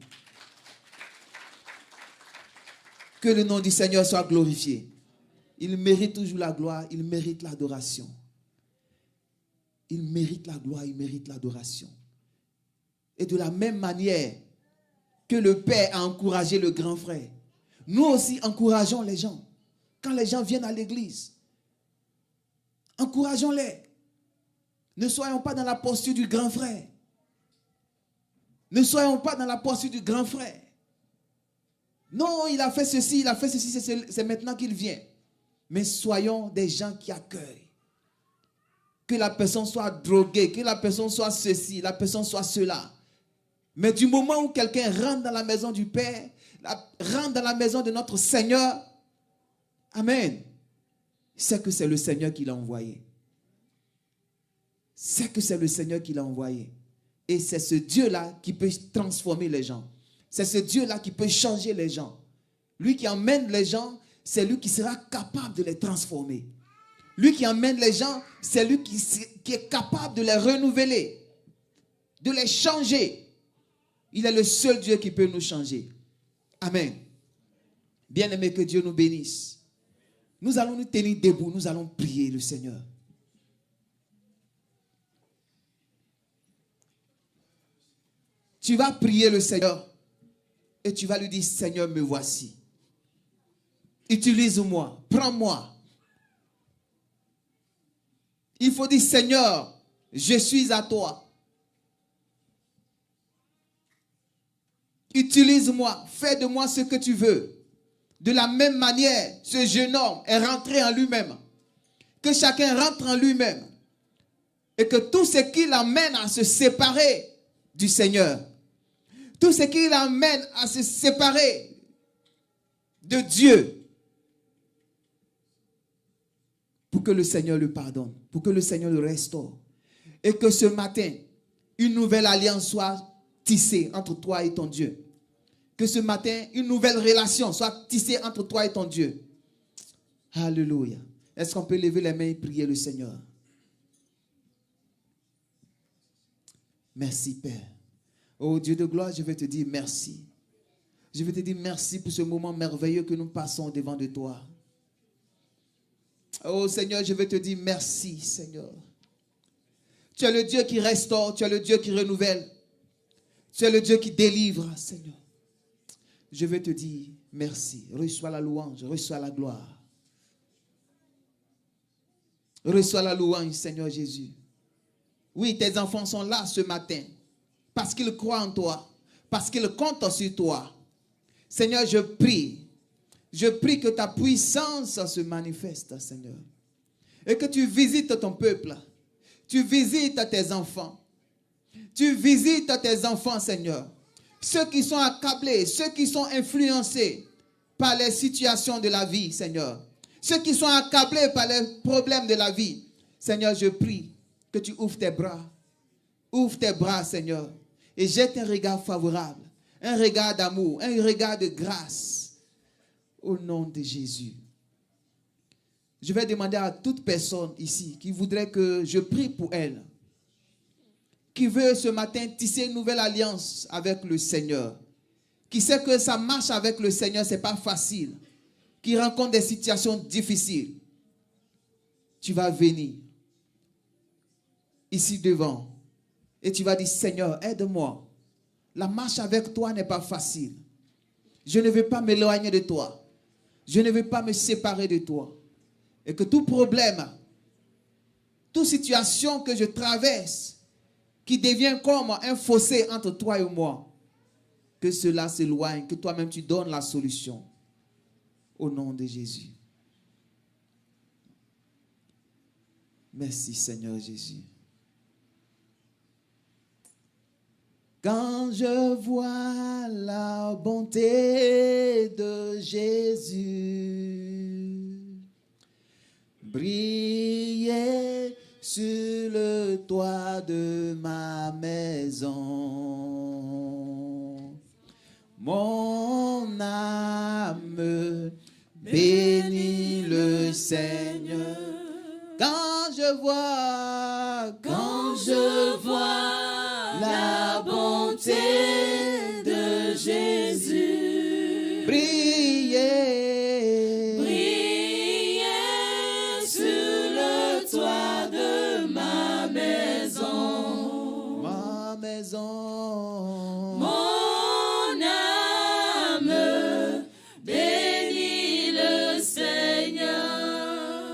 S2: Que le nom du Seigneur soit glorifié. Il mérite toujours la gloire, il mérite l'adoration. Il mérite la gloire, il mérite l'adoration. Et de la même manière que le Père a encouragé le grand frère, nous aussi encourageons les gens. Quand les gens viennent à l'église, encourageons-les. Ne soyons pas dans la posture du grand frère. Ne soyons pas dans la posture du grand frère. Non, il a fait ceci, c'est maintenant qu'il vient. Mais soyons des gens qui accueillent. Que la personne soit droguée, que la personne soit ceci, la personne soit cela. Mais du moment où quelqu'un rentre dans la maison du Père, rentre dans la maison de notre Seigneur, amen, c'est que c'est le Seigneur qui l'a envoyé. C'est que c'est le Seigneur qui l'a envoyé. Et c'est ce Dieu-là qui peut transformer les gens. C'est ce Dieu-là qui peut changer les gens. Lui qui emmène les gens, c'est lui qui sera capable de les transformer. Lui qui emmène les gens, c'est lui qui est capable de les renouveler, de les changer. Il est le seul Dieu qui peut nous changer. Amen. Bien-aimé, que Dieu nous bénisse. Nous allons nous tenir debout, nous allons prier le Seigneur. Tu vas prier le Seigneur et tu vas lui dire, Seigneur, me voici. Utilise-moi, prends-moi. Il faut dire, Seigneur, je suis à toi. Utilise-moi, fais de moi ce que tu veux. De la même manière, ce jeune homme est rentré en lui-même. Que chacun rentre en lui-même. Et que tout ce qui l'amène à se séparer du Seigneur, tout ce qui l'amène à se séparer de Dieu, pour que le Seigneur le pardonne, pour que le Seigneur le restaure. Et que ce matin, une nouvelle alliance soit tissée entre toi et ton Dieu. Que ce matin, une nouvelle relation soit tissée entre toi et ton Dieu. Alléluia. Est-ce qu'on peut lever les mains et prier le Seigneur? Merci, Père. Oh Dieu de gloire, je vais te dire merci. Je vais te dire merci pour ce moment merveilleux que nous passons devant de toi. Oh Seigneur, je vais te dire merci, Seigneur. Tu es le Dieu qui restaure, tu es le Dieu qui renouvelle. Tu es le Dieu qui délivre, Seigneur. Je vais te dire merci. Reçois la louange, reçois la gloire. Reçois la louange, Seigneur Jésus. Oui, tes enfants sont là ce matin parce qu'ils croient en toi, parce qu'ils comptent sur toi. Seigneur, je prie que ta puissance se manifeste, Seigneur. Et que tu visites ton peuple. Tu visites tes enfants. Tu visites tes enfants, Seigneur. Ceux qui sont accablés, ceux qui sont influencés par les situations de la vie, Seigneur. Ceux qui sont accablés par les problèmes de la vie. Seigneur, je prie que tu ouvres tes bras. Ouvre tes bras, Seigneur. Et jette un regard favorable. Un regard d'amour. Un regard de grâce. Au nom de Jésus. je vais demander à toute personne ici qui voudrait que je prie pour elle, qui veut ce matin tisser une nouvelle alliance avec le Seigneur, qui sait que sa marche avec le Seigneur, ce n'est pas facile, qui rencontre des situations difficiles. Tu vas venir ici devant et tu vas dire, Seigneur, aide-moi. La marche avec toi n'est pas facile. Je ne veux pas m'éloigner de toi. Je ne veux pas me séparer de toi. Et que tout problème, toute situation que je traverse, qui devient comme un fossé entre toi et moi, que cela s'éloigne, que toi-même tu donnes la solution. Au nom de Jésus. Merci Seigneur Jésus. Quand je vois la bonté de Jésus briller sur le toit de ma maison, mon âme bénit le Seigneur. Quand je vois la bonté de Jésus briller sur le toit de ma maison, mon âme bénit le Seigneur.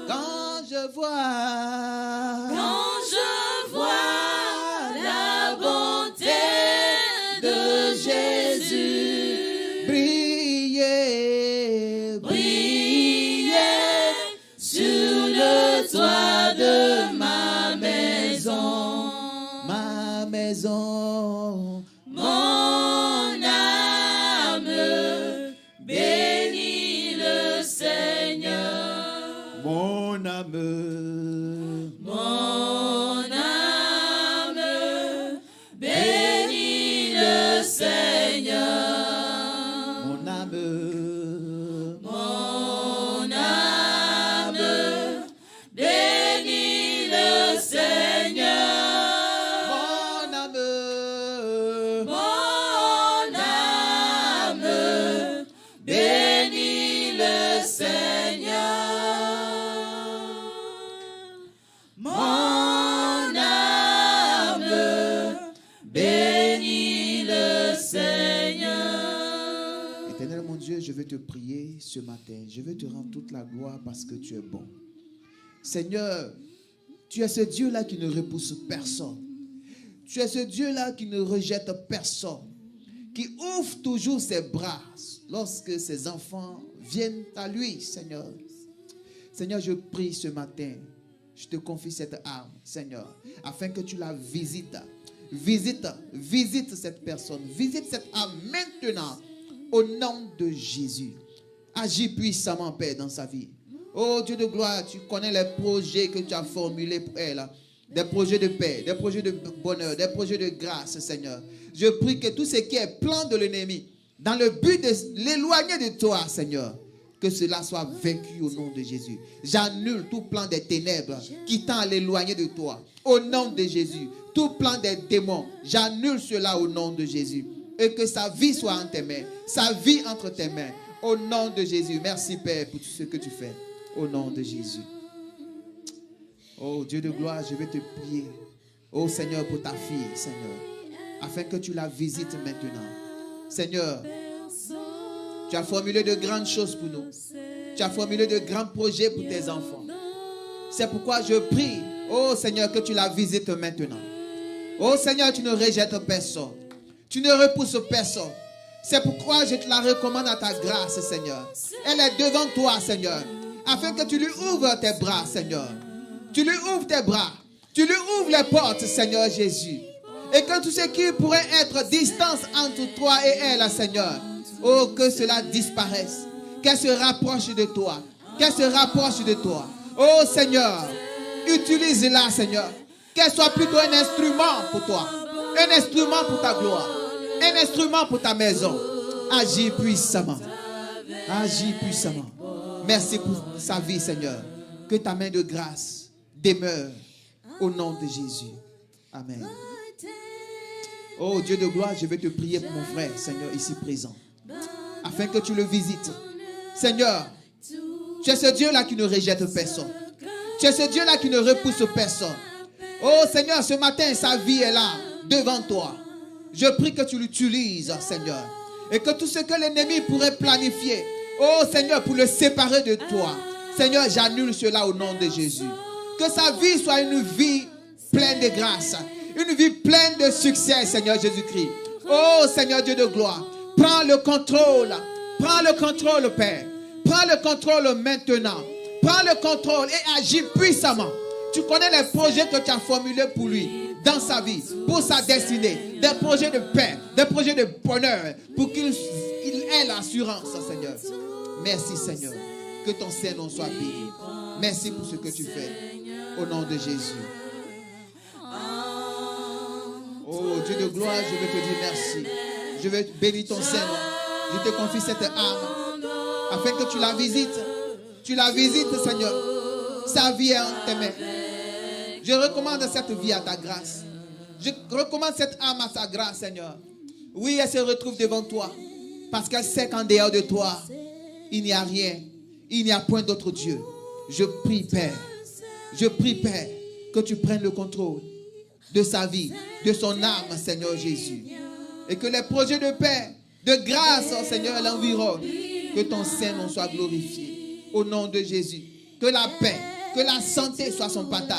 S2: Quand je vois la bonté de Jésus briller sur le toit de ma maison, mon âme bénit le Seigneur. Mon âme bénit le Seigneur. Mon âme bénit le Seigneur. Mon âme bénit le Seigneur. Mon âme bénit le Seigneur. Éternel mon Dieu, je veux te prier ce matin. Je veux te rendre toute la gloire parce que tu es bon. Seigneur, tu es ce Dieu-là qui ne repousse personne. Tu es ce Dieu-là qui ne rejette personne. Qui ouvre toujours ses bras lorsque ses enfants viennent à lui, Seigneur. Seigneur, je prie ce matin. Je te confie cette âme, Seigneur, afin que tu la visites. Visite cette personne. Visite cette âme maintenant, au nom de Jésus. Agis puissamment, Père, dans sa vie. Oh Dieu de gloire, tu connais les projets que tu as formulés pour elle. Des projets de paix, des projets de bonheur, des projets de grâce, Seigneur. Je prie que tout ce qui est plan de l'ennemi, dans le but de l'éloigner de toi, Seigneur, que cela soit vaincu au nom de Jésus. J'annule tout plan des ténèbres qui tend à l'éloigner de toi. Au nom de Jésus. Tout plan des démons, j'annule cela au nom de Jésus. Et que sa vie soit en tes mains. Sa vie entre tes mains. Au nom de Jésus. Merci Père pour tout ce que tu fais. Au nom de Jésus. Oh Dieu de gloire, je vais te prier. Oh Seigneur, pour ta fille, Seigneur. Afin que tu la visites maintenant. Seigneur, tu as formulé de grandes choses pour nous. Tu as formulé de grands projets pour tes enfants. C'est pourquoi je prie, oh Seigneur, que tu la visites maintenant. Oh Seigneur, tu ne rejettes personne. Tu ne repousses personne. C'est pourquoi je te la recommande à ta grâce, Seigneur. Elle est devant toi, Seigneur. Afin que tu lui ouvres tes bras, Seigneur. Tu lui ouvres tes bras. Tu lui ouvres les portes, Seigneur Jésus. Et que tout ce qui pourrait être distance entre toi et elle, Seigneur, oh, que cela disparaisse. Qu'elle se rapproche de toi. Qu'elle se rapproche de toi. Oh Seigneur, utilise-la, Seigneur. Qu'elle soit plutôt un instrument pour toi. Un instrument pour ta gloire. Un instrument pour ta maison. Agis puissamment. Agis puissamment. Merci pour sa vie, Seigneur. Que ta main de grâce demeure au nom de Jésus. Amen. Oh Dieu de gloire, je vais te prier pour mon frère, Seigneur, ici présent, afin que tu le visites. Seigneur, tu es ce Dieu-là qui ne rejette personne. Tu es ce Dieu-là qui ne repousse personne. Oh Seigneur, ce matin, sa vie est là, devant toi. Je prie que tu l'utilises, Seigneur. Et que tout ce que l'ennemi pourrait planifier, oh Seigneur, pour le séparer de toi, Seigneur, j'annule cela au nom de Jésus. Que sa vie soit une vie pleine de grâce, une vie pleine de succès, Seigneur Jésus-Christ. Oh Seigneur Dieu de gloire, prends le contrôle, Père. Prends le contrôle maintenant. Prends le contrôle et agis puissamment. Tu connais les projets que tu as formulés pour lui, dans sa vie, pour sa destinée. Des projets de paix, des projets de bonheur, pour qu'il ait l'assurance, Seigneur. Merci, Seigneur. Que ton Saint-Nom soit béni. Merci pour ce que tu fais. Au nom de Jésus. Oh, Dieu de gloire, je veux te dire merci. Je veux bénir ton Saint-Nom. Je te confie cette âme, afin que tu la visites. Tu la visites, Seigneur. Sa vie est en tes mains. Je recommande cette vie à ta grâce. Je recommande cette âme à ta grâce, Seigneur. Oui, elle se retrouve devant toi, parce qu'elle sait qu'en dehors de toi, il n'y a rien. Il n'y a point d'autre Dieu. Je prie, Père. Je prie, Père, que tu prennes le contrôle de sa vie, de son âme, Seigneur Jésus. Et que les projets de paix, de grâce, Seigneur, l'environnent. Que ton Saint-Nom soit glorifié. Au nom de Jésus. Que la paix, que la santé soit son partage.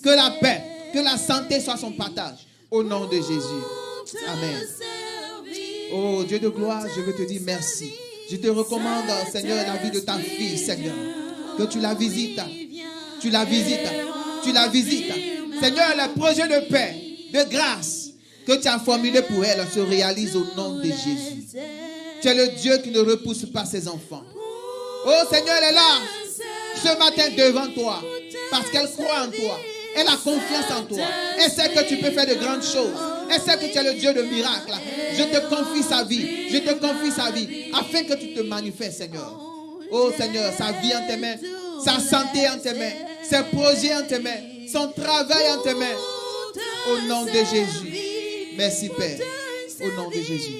S2: Que la paix, que la santé soit son partage. Au nom de Jésus. Amen. Oh Dieu de gloire, je veux te dire merci. Je te recommande, Seigneur, la vie de ta fille, Seigneur. Que tu la visites. Tu la visites. Tu la visites. Seigneur, les projets de paix, de grâce que tu as formulés pour elle se réalisent au nom de Jésus. Tu es le Dieu qui ne repousse pas ses enfants. Oh Seigneur, elle est là ce matin devant toi parce qu'elle croit en toi. Elle a confiance en toi. Elle sait que tu peux faire de grandes choses. Elle sait que tu es le Dieu de miracles. Je te confie sa vie. Je te confie sa vie afin que tu te manifestes, Seigneur. Oh Seigneur, sa vie en tes mains, sa santé en tes mains, ses projets en tes mains, son travail en tes mains. Au nom de Jésus. Merci Père. Au nom de Jésus.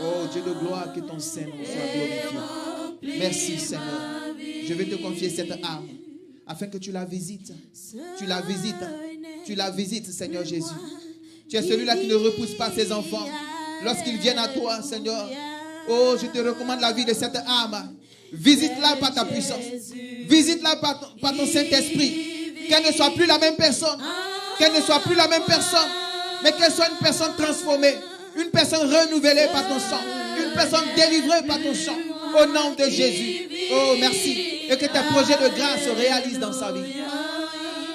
S2: Oh Dieu de gloire, que ton Saint-Nom soit glorifié. Merci Seigneur. Je vais te confier cette âme afin que tu la visites. Tu la visites. Tu la visites, Seigneur Jésus. Tu es celui-là qui ne repousse pas ses enfants lorsqu'ils viennent à toi, Seigneur. Oh, je te recommande la vie de cette âme. Visite-la par ta puissance. Visite-la par ton Saint-Esprit. Qu'elle ne soit plus la même personne. Qu'elle ne soit plus la même personne. Mais qu'elle soit une personne transformée. Une personne renouvelée par ton sang. Une personne délivrée par ton sang. Au nom de Jésus. Oh, merci. Et que tes projets de grâce se réalisent dans sa vie.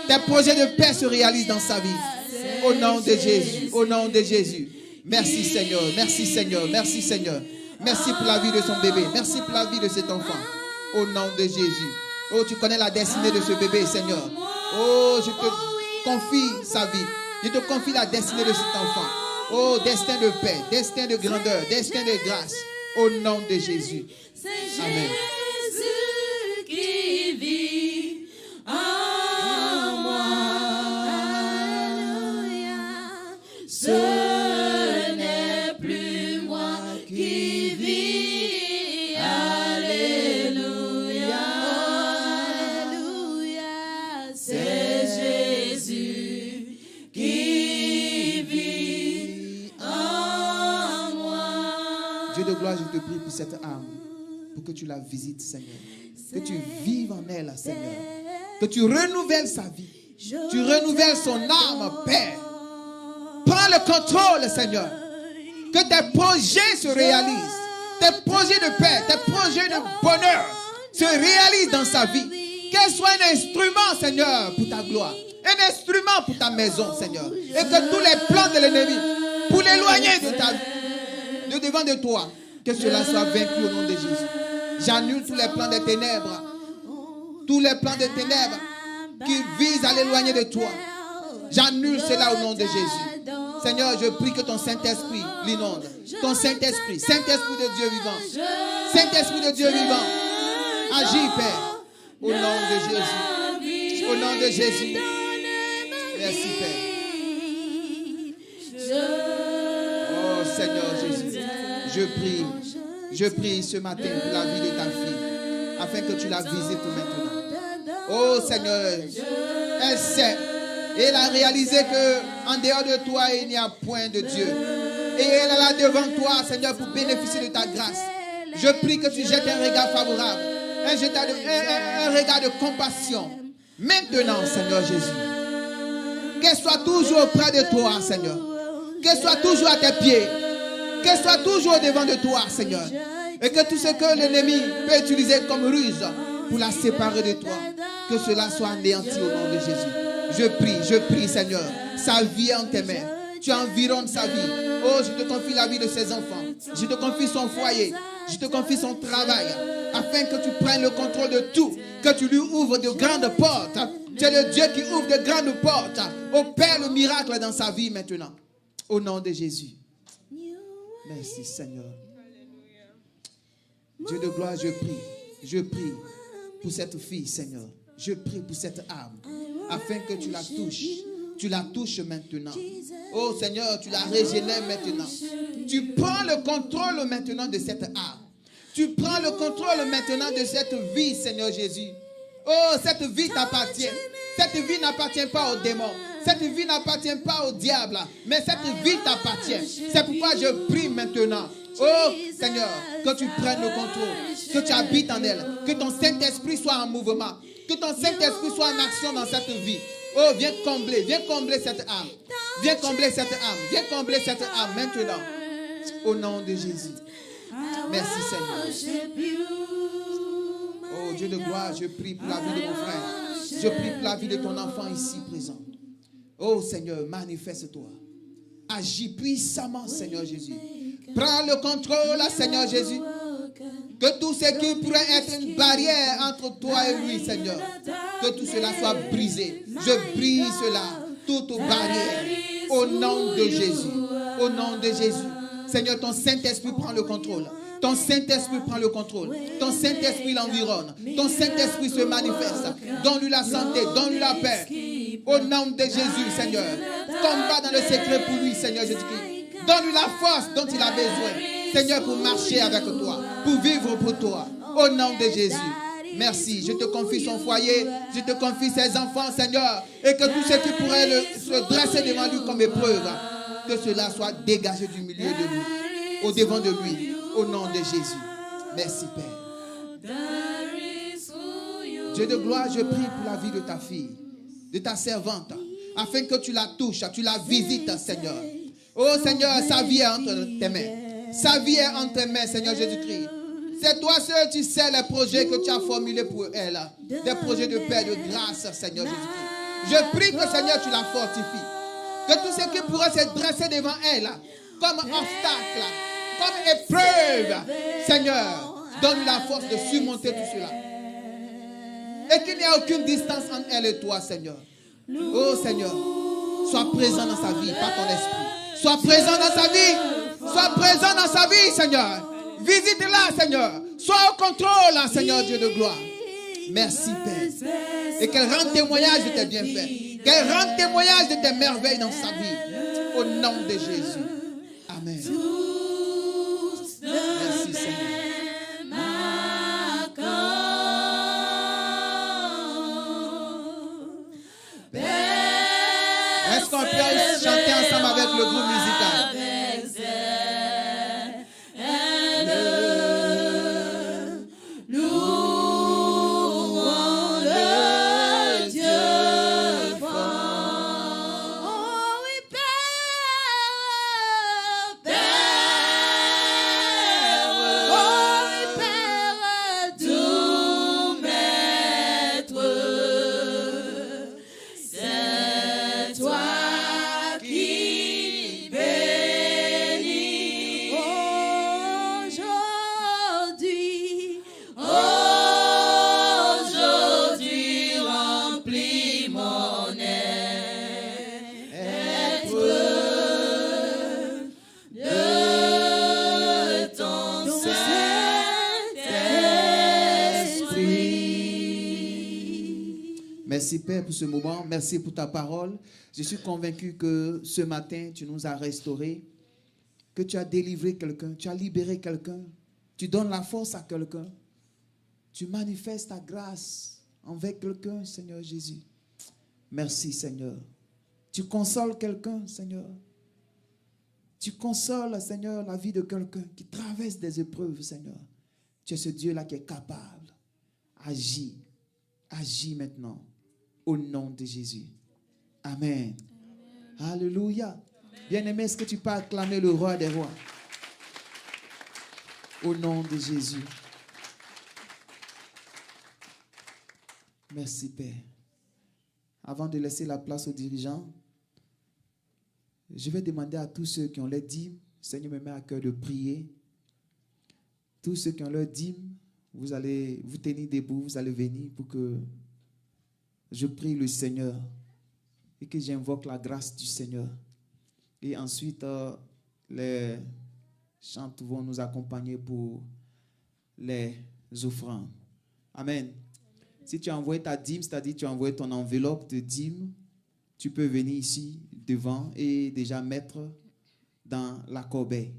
S2: Tes projets de paix se réalisent dans sa vie. Au nom de Jésus. Au nom de Jésus. Merci Seigneur. Merci Seigneur. Merci Seigneur. Merci pour la vie de son bébé. Merci pour la vie de cet enfant. Au nom de Jésus. Oh, tu connais la destinée de ce bébé, Seigneur. Oh, je te confie sa vie. Je te confie la destinée de cet enfant. Oh, destin de paix, destin de grandeur, destin de grâce. Au nom de Jésus. Amen.
S3: Jésus qui vit en moi. Ce n'est plus moi qui vis. Alléluia. Alléluia. C'est Jésus qui vit en moi.
S2: Dieu de gloire, je te prie pour cette âme, pour que tu la visites, Seigneur. Que tu vives en elle, Seigneur. Que tu renouvelles sa vie. Tu renouvelles son âme, Père. Prends le contrôle, Seigneur. Que tes projets se réalisent. Tes projets de paix, tes projets de bonheur se réalisent dans sa vie. Qu'elle soit un instrument, Seigneur, pour ta gloire. Un instrument pour ta maison, Seigneur. Et que tous les plans de l'ennemi, pour l'éloigner de ta vie, de devant de toi, que cela soit vaincu au nom de Jésus. J'annule tous les plans des ténèbres. Tous les plans des ténèbres qui visent à l'éloigner de toi. J'annule cela au nom de Jésus. Seigneur, je prie que ton Saint-Esprit l'inonde. Ton Saint-Esprit, Saint-Esprit de Dieu vivant. Saint-Esprit de Dieu vivant. Agis, Père. Au nom de Jésus. Au nom de Jésus. Merci, Père. Oh, Seigneur Jésus. Je prie ce matin pour la vie de ta fille, afin que tu la visites maintenant. Oh, Seigneur, elle sait. Et elle a réalisé qu'en dehors de toi, il n'y a point de Dieu. Et elle est là devant toi, Seigneur, pour bénéficier de ta grâce. Je prie que tu jettes un regard favorable, un regard de compassion. Maintenant, Seigneur Jésus, qu'elle soit toujours auprès de toi, Seigneur. Qu'elle soit toujours à tes pieds. Qu'elle soit toujours devant de toi, Seigneur. Et que tout ce que l'ennemi peut utiliser comme ruse pour la séparer de toi, que cela soit anéanti au nom de Jésus. Je prie, Seigneur. Sa vie est en tes mains. Tu environnes sa vie. Oh, je te confie la vie de ses enfants. Je te confie son foyer. Je te confie son travail. Afin que tu prennes le contrôle de tout. Que tu lui ouvres de grandes portes. Tu es le Dieu qui ouvre de grandes portes. Opère le miracle dans sa vie maintenant. Au nom de Jésus. Merci, Seigneur. Dieu de gloire, je prie pour cette fille, Seigneur. Je prie pour cette âme, afin que tu la touches. Tu la touches maintenant. Oh Seigneur, tu la régénères maintenant. Tu prends le contrôle maintenant de cette âme. Tu prends le contrôle maintenant de cette vie, Seigneur Jésus. Oh, cette vie t'appartient. Cette vie n'appartient pas aux démons. Cette vie n'appartient pas au diable. Mais cette vie t'appartient. C'est pourquoi je prie maintenant. Oh Seigneur, que tu prennes le contrôle. Que tu habites en elle. Que ton Saint-Esprit soit en mouvement. Que ton Saint-Esprit soit en action dans cette vie. Oh, viens combler cette âme. Viens combler cette âme. Viens combler cette âme maintenant. Au nom de Jésus. Merci Seigneur. Oh Dieu de gloire, je prie pour la vie de mon frère. Je prie pour la vie de ton enfant ici présent. Oh Seigneur, manifeste-toi. Agis puissamment, Seigneur Jésus. Prends le contrôle, Seigneur Jésus. Que tout ce qui pourrait être une barrière entre toi et lui, Seigneur, que tout cela soit brisé. Je brise cela, toute barrière, au nom de Jésus. Au nom de Jésus. Seigneur, ton Saint-Esprit prend le contrôle. Ton Saint-Esprit prend le contrôle. Ton Saint-Esprit l'environne. Ton Saint-Esprit se manifeste. Donne-lui la santé, donne-lui la paix. Au nom de Jésus, Seigneur. Combat dans le secret pour lui, Seigneur Jésus-Christ. Donne-lui la force dont il a besoin, Seigneur, pour marcher avec toi, pour vivre pour toi. Au nom de Jésus. Merci. Je te confie son foyer. Je te confie ses enfants, Seigneur. Et que tout ce qui pourrait se dresser devant lui comme épreuve, que cela soit dégagé du milieu de lui, au devant de lui. Au nom de Jésus. Merci, Père. Dieu de gloire, je prie pour la vie de ta fille, de ta servante, afin que tu la touches, tu la visites, Seigneur. Oh Seigneur, sa vie est entre tes mains. Sa vie est entre tes mains, Seigneur Jésus-Christ. C'est toi seul, tu sais les projets que tu as formulés pour elle. Des projets de paix, de grâce, Seigneur Jésus-Christ. Je prie que, Seigneur, tu la fortifies. Que tout ce qui pourrait se dresser devant elle, comme obstacle, comme épreuve, Seigneur, donne la force de surmonter tout cela. Et qu'il n'y ait aucune distance entre elle et toi, Seigneur. Oh Seigneur, sois présent dans sa vie, par ton esprit. Sois présent dans sa vie. Sois présent dans sa vie, Seigneur. Visite-la, Seigneur. Sois au contrôle, Seigneur Dieu de gloire. Merci, Père. Et qu'elle rende témoignage de tes bienfaits. Qu'elle rende témoignage de tes merveilles dans sa vie. Au nom de Jésus. Amen. Merci, Seigneur. Est-ce qu'on peut chanter ensemble avec le groupe musical?
S3: Toi qui bénis.
S2: Merci Père pour ce moment. Merci pour ta parole. Je suis convaincu que ce matin, tu nous as restaurés, que tu as délivré quelqu'un, tu as libéré quelqu'un, tu donnes la force à quelqu'un, tu manifestes ta grâce envers quelqu'un, Seigneur Jésus. Merci Seigneur. Tu consoles quelqu'un, Seigneur. Tu consoles, Seigneur, la vie de quelqu'un qui traverse des épreuves, Seigneur. Tu es ce Dieu-là qui est capable. Agis. Agis maintenant. Au nom de Jésus. Amen. Amen. Alléluia. Bien-aimé, est-ce que tu peux acclamer le roi des rois? Au nom de Jésus. Merci, Père. Avant de laisser la place aux dirigeants, je vais demander à tous ceux qui ont les dîmes, Seigneur me met à cœur de prier. Tous ceux qui ont leurs dîmes, vous allez vous tenir debout, vous allez venir pour que je prie le Seigneur et que j'invoque la grâce du Seigneur. Et ensuite, les chantes vont nous accompagner pour les offrandes. Amen. Si tu as envoyé ta dîme, c'est-à-dire tu as envoyé ton enveloppe de dîme, tu peux venir ici devant et déjà mettre dans la corbeille.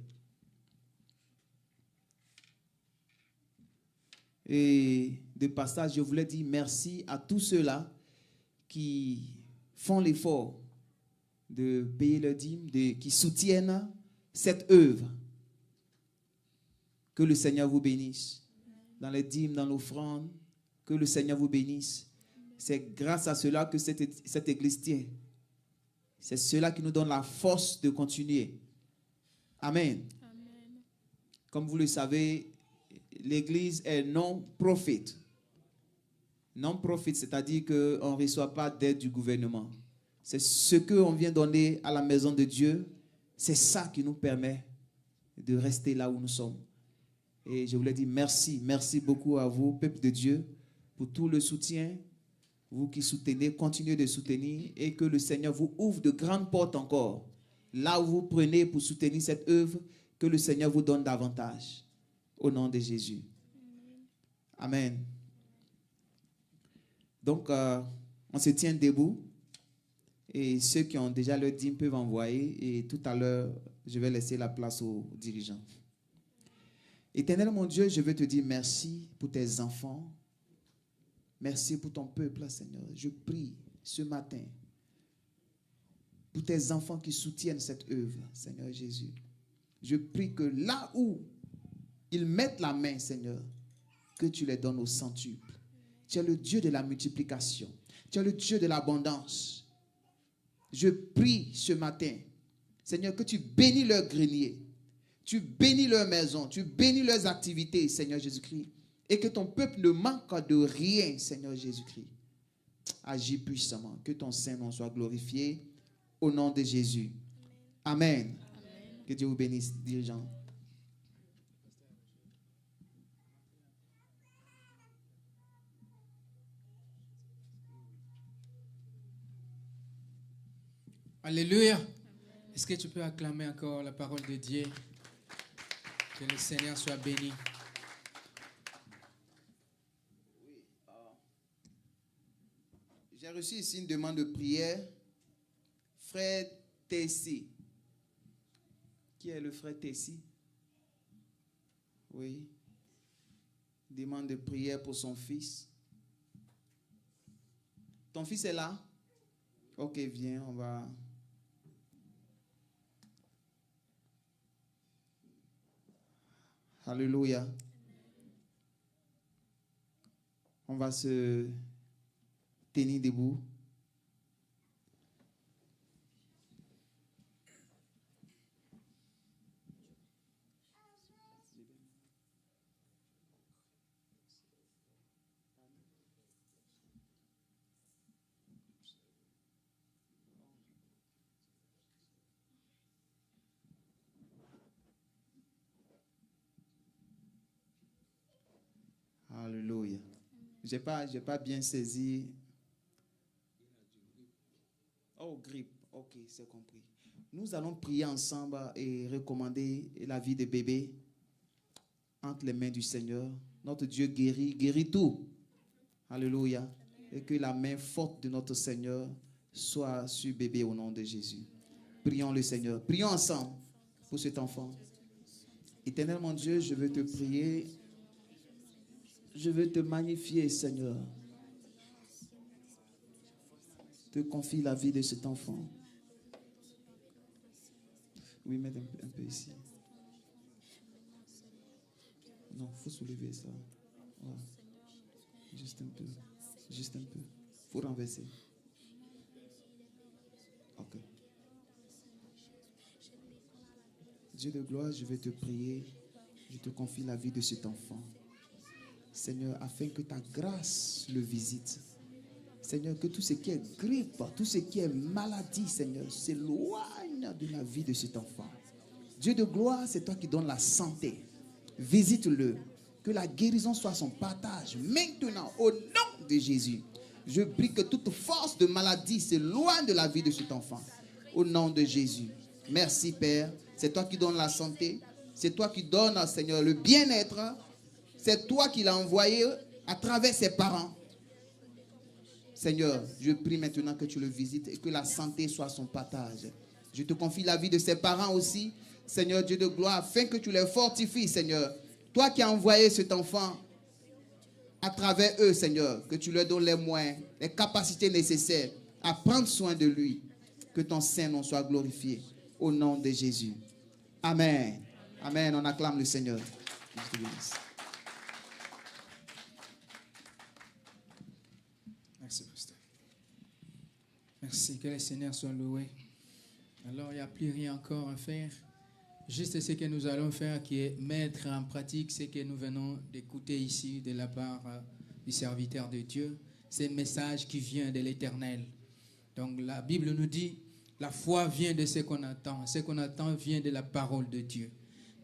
S2: Et de passage, je voulais dire merci à tous ceux-là qui font l'effort de payer leur dîme, qui soutiennent cette œuvre. Que le Seigneur vous bénisse. Dans les dîmes, dans l'offrande, que le Seigneur vous bénisse. C'est grâce à cela que cette église tient. C'est cela qui nous donne la force de continuer. Amen. Amen. Comme vous le savez, l'église est non-profit. Non-profit, c'est-à-dire qu'on ne reçoit pas d'aide du gouvernement. C'est ce qu'on vient donner à la maison de Dieu. C'est ça qui nous permet de rester là où nous sommes. Et je voulais dire merci. Merci beaucoup à vous, peuple de Dieu, pour tout le soutien. Vous qui soutenez, continuez de soutenir et que le Seigneur vous ouvre de grandes portes encore. Là où vous prenez pour soutenir cette œuvre, que le Seigneur vous donne davantage. Au nom de Jésus. Amen. Donc, on se tient debout. Et ceux qui ont déjà leur dîme peuvent envoyer. Et tout à l'heure, je vais laisser la place aux dirigeants. Éternel mon Dieu, je veux te dire merci pour tes enfants. Merci pour ton peuple, Seigneur. Je prie ce matin pour tes enfants qui soutiennent cette œuvre, Seigneur Jésus. Je prie que là où ils mettent la main, Seigneur, que tu les donnes au centuple. Tu es le Dieu de la multiplication. Tu es le Dieu de l'abondance. Je prie ce matin, Seigneur, que tu bénis leur grenier. Tu bénis leur maison. Tu bénis leurs activités, Seigneur Jésus-Christ. Et que ton peuple ne manque de rien, Seigneur Jésus-Christ. Agis puissamment. Que ton Saint-Nom soit glorifié. Au nom de Jésus. Amen. Amen. Que Dieu vous bénisse, dirigeants.
S1: Alléluia. Est-ce que tu peux acclamer encore la parole de Dieu? Que le Seigneur soit béni.
S2: J'ai reçu ici une demande de prière. Frère Tessie. Qui est le frère Tessie? Oui. Demande de prière pour son fils. Ton fils est là? Ok, viens, on va... Alléluia. On va se tenir debout. Alléluia. J'ai pas bien saisi. Oh, grippe. Ok, c'est compris. Nous allons prier ensemble et recommander la vie des bébés entre les mains du Seigneur. Notre Dieu guérit tout. Alléluia. et que la main forte de notre Seigneur soit sur bébé au nom de Jésus. Prions le Seigneur. Prions ensemble pour cet enfant. Éternel mon Dieu, je veux te prier. Je veux te magnifier, Seigneur. Te confie la vie de cet enfant. Oui, mettre un peu ici. Non, il faut soulever ça. Voilà. Juste un peu. Juste un peu. Il faut renverser. Ok. Dieu de gloire, je vais te prier. Je te confie la vie de cet enfant. Seigneur, afin que ta grâce le visite. Seigneur, que tout ce qui est grippe, tout ce qui est maladie, Seigneur, s'éloigne de la vie de cet enfant. Dieu de gloire, c'est toi qui donnes la santé. Visite-le. Que la guérison soit son partage. Maintenant, au nom de Jésus, je prie que toute force de maladie s'éloigne de la vie de cet enfant. Au nom de Jésus. Merci, Père. C'est toi qui donnes la santé. C'est toi qui donnes, Seigneur, le bien-être. C'est toi qui l'as envoyé à travers ses parents. Seigneur, je prie maintenant que tu le visites et que la santé soit son partage. Je te confie la vie de ses parents aussi, Seigneur Dieu de gloire, afin que tu les fortifies, Seigneur. Toi qui as envoyé cet enfant à travers eux, Seigneur, que tu leur donnes les moyens, les capacités nécessaires à prendre soin de lui. Que ton Saint-Nom soit glorifié au nom de Jésus. Amen. Amen. On acclame le Seigneur.
S1: Merci, pasteur. Merci, que le Seigneur soit loué. Alors, il n'y a plus rien encore à faire. Juste ce que nous allons faire qui est mettre en pratique ce que nous venons d'écouter ici de la part du serviteur de Dieu. C'est un message qui vient de l'Éternel. Donc, la Bible nous dit, la foi vient de ce qu'on attend. Ce qu'on attend vient de la parole de Dieu.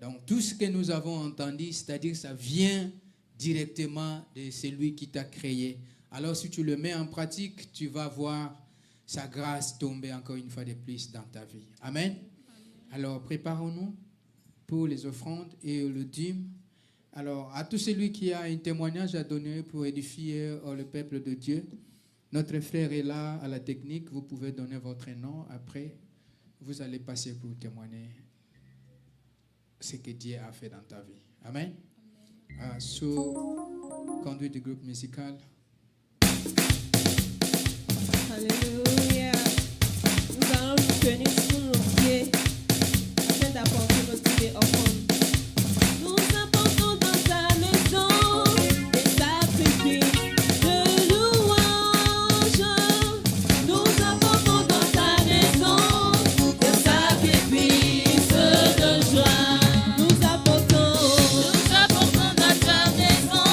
S1: Donc, tout ce que nous avons entendu, c'est-à-dire ça vient directement de celui qui t'a créé. Alors, si tu le mets en pratique, tu vas voir sa grâce tomber encore une fois de plus dans ta vie. Amen. Alors, préparons-nous pour les offrandes et le dîme. Alors, à tout celui qui a un témoignage à donner pour édifier le peuple de Dieu, notre frère est là à la technique. Vous pouvez donner votre nom. Après, vous allez passer pour témoigner ce que Dieu a fait dans ta vie. Amen. Sous conduite du groupe musical.
S3: Alléluia. Nous allons nous tenir sur nos pieds afin d'apporter notre pied offrande. Nous apportons dans ta maison des sacrifices de louange. Nous apportons dans ta maison des sacrifices de joie. Nous apportons dans ta maison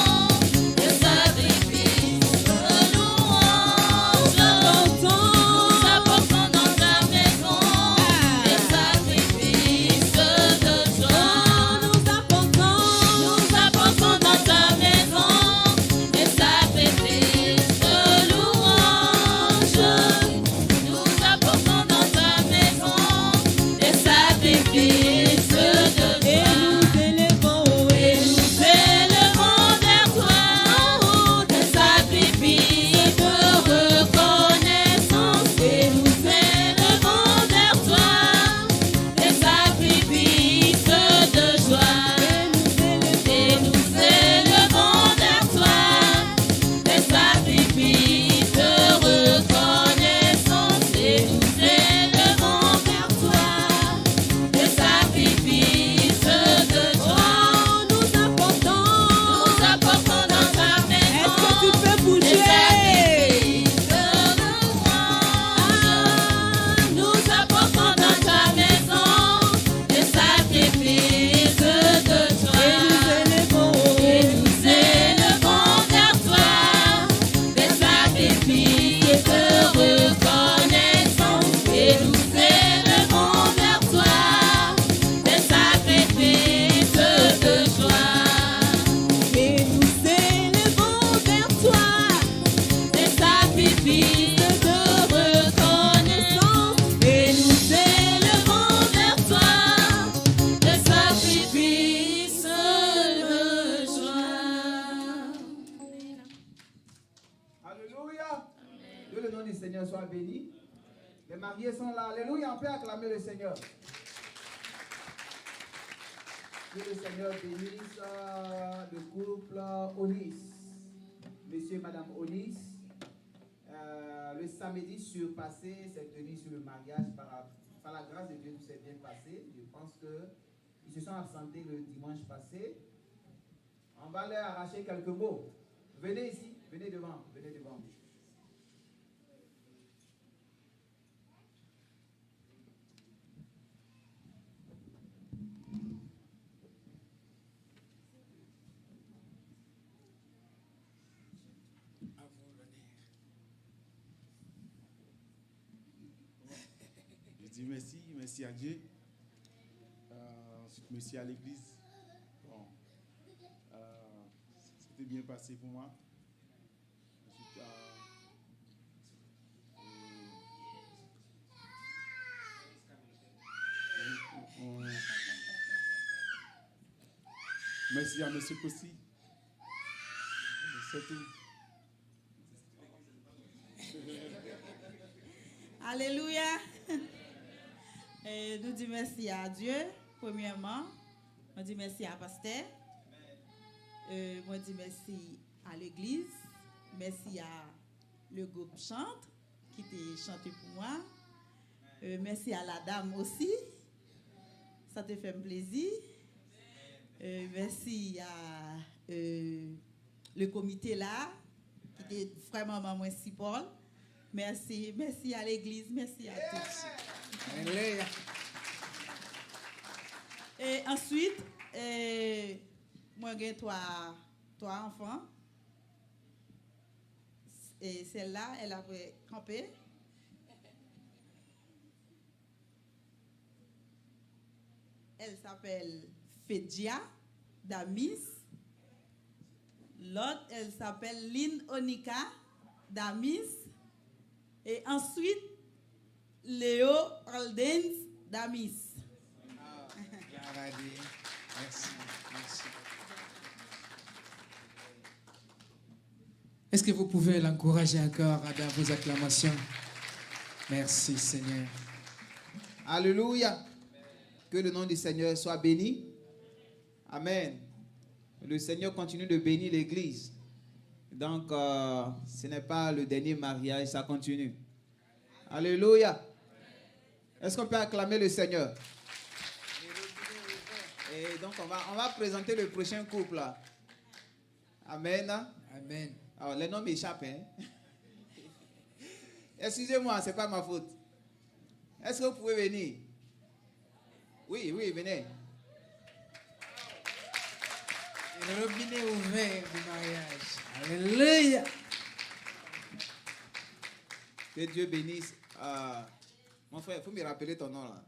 S3: des sacrifices de louange. Nous apportons dans ta maison
S2: Seigneur soit béni. Les mariés sont là. Alléluia, on peut acclamer le Seigneur. Que le Seigneur bénisse le couple Onis. Monsieur et Madame Onis, le samedi surpassé s'est tenu sur le mariage par la grâce de Dieu, tout s'est bien passé. Je pense qu'ils se sont absentés le dimanche passé. On va leur arracher quelques mots. Venez ici, venez devant, venez devant.
S4: Je dis merci à Dieu. Ensuite, merci à l'église. Bon, c'était bien passé pour moi. Ensuite, merci à M. Kossi. C'est tout.
S5: Alléluia. Et nous disons merci à Dieu, premièrement. On dit merci à Pasteur. Moi, dis merci à l'église. Merci à le groupe Chante qui t'a chanté pour moi. Merci à la dame aussi. Ça te fait plaisir. Merci à le comité là qui était vraiment maman si Paul. Merci à l'église, merci à tous.
S1: Alléluia.
S5: Et ensuite, moi j'ai trois enfants. Et celle-là, elle a campé. Elle s'appelle Fedja Damis. L'autre, elle s'appelle Lynn Onika Damis. Et ensuite, Léo Aldens Damis.
S1: Merci. Est-ce que vous pouvez l'encourager encore dans vos acclamations? Merci Seigneur.
S2: Alléluia. Que le nom du Seigneur soit béni. Amen. Le Seigneur continue de bénir l'église. Donc, ce n'est pas le dernier mariage, ça continue. Alléluia. Est-ce qu'on peut acclamer le Seigneur? Et donc, on va présenter le prochain couple. Là. Amen.
S1: Amen.
S2: Alors, les noms m'échappent. Hein? Excusez-moi, ce n'est pas ma faute. Est-ce que vous pouvez venir? Oui, venez.
S1: Le robinet ouvert du mariage. Alléluia.
S2: Que Dieu bénisse. Mon frère, il faut me rappeler ton nom là.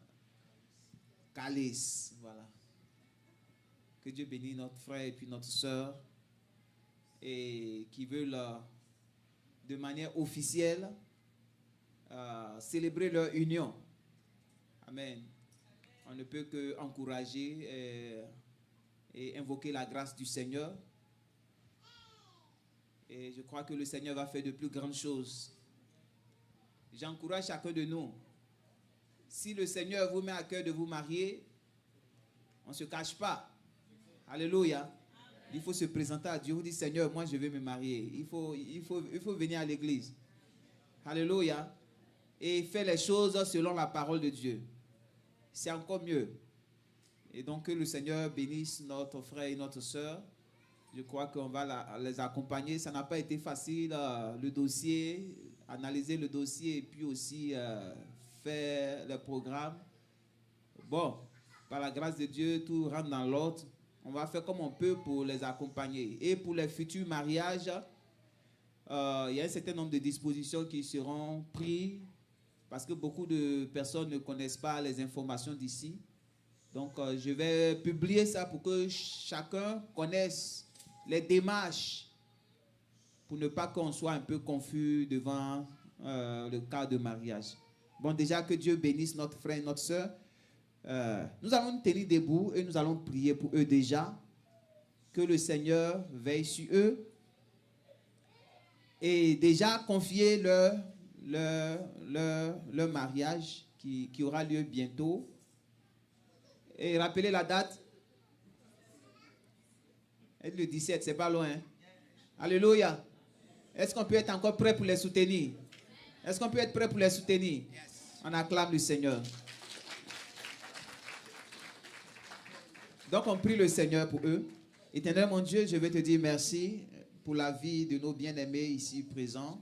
S2: Calice. Voilà. Que Dieu bénisse notre frère et puis notre soeur. Et qui veulent de manière officielle célébrer leur union. Amen. On ne peut que encourager et invoquer la grâce du Seigneur. Et je crois que le Seigneur va faire de plus grandes choses. J'encourage chacun de nous. Si le Seigneur vous met à cœur de vous marier, on ne se cache pas. Alléluia. Il faut se présenter à Dieu. Vous dites, Seigneur, moi je veux me marier. Il faut venir à l'église. Alléluia. Et faire les choses selon la parole de Dieu. C'est encore mieux. Et donc que le Seigneur bénisse notre frère et notre soeur. Je crois qu'on va les accompagner. Ça n'a pas été facile, le dossier, analyser le dossier et puis aussi faire le programme. Bon, par la grâce de Dieu, tout rentre dans l'ordre. On va faire comme on peut pour les accompagner. Et pour les futurs mariages, il y a un certain nombre de dispositions qui seront prises parce que beaucoup de personnes ne connaissent pas les informations d'ici. Donc, je vais publier ça pour que chacun connaisse les démarches pour ne pas qu'on soit un peu confus devant le cas de mariage. Bon, déjà que Dieu bénisse notre frère et notre soeur. Nous allons nous tenir debout et nous allons prier pour eux déjà. Que le Seigneur veille sur eux et déjà confier le mariage qui aura lieu bientôt. Et rappelez la date. Et le 17, c'est pas loin. Hein? Alléluia. Est-ce qu'on peut être encore prêt pour les soutenir? Est-ce qu'on peut être prêt pour les soutenir? On acclame le Seigneur. Donc on prie le Seigneur pour eux. Éternel mon Dieu, je veux te dire merci pour la vie de nos bien-aimés ici présents.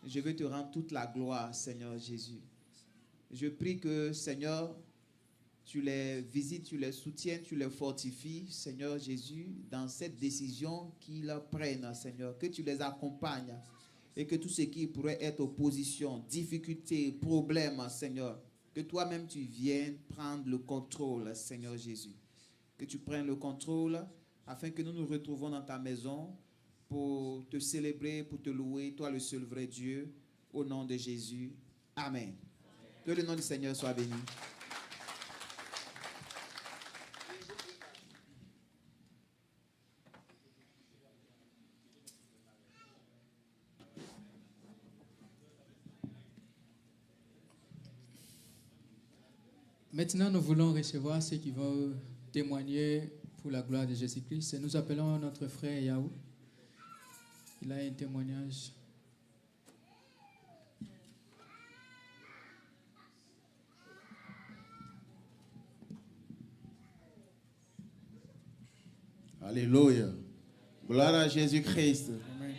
S2: Je veux te rendre toute la gloire, Seigneur Jésus. Je prie que, Seigneur, tu les visites, tu les soutiennes, tu les fortifies, Seigneur Jésus, dans cette décision qu'ils prennent, Seigneur. Que tu les accompagnes et que tout ce qui pourrait être opposition, difficulté, problème, Seigneur, que toi-même tu viennes prendre le contrôle, Seigneur Jésus. Que tu prennes le contrôle afin que nous nous retrouvons dans ta maison pour te célébrer, pour te louer, toi le seul vrai Dieu, au nom de Jésus. Amen. Que le nom du Seigneur soit béni.
S1: Maintenant, nous voulons recevoir ceux qui vont témoigner pour la gloire de Jésus-Christ. Et nous appelons notre frère Yahou. Il a un témoignage.
S4: Alléluia. Gloire à Jésus-Christ.
S1: Amen.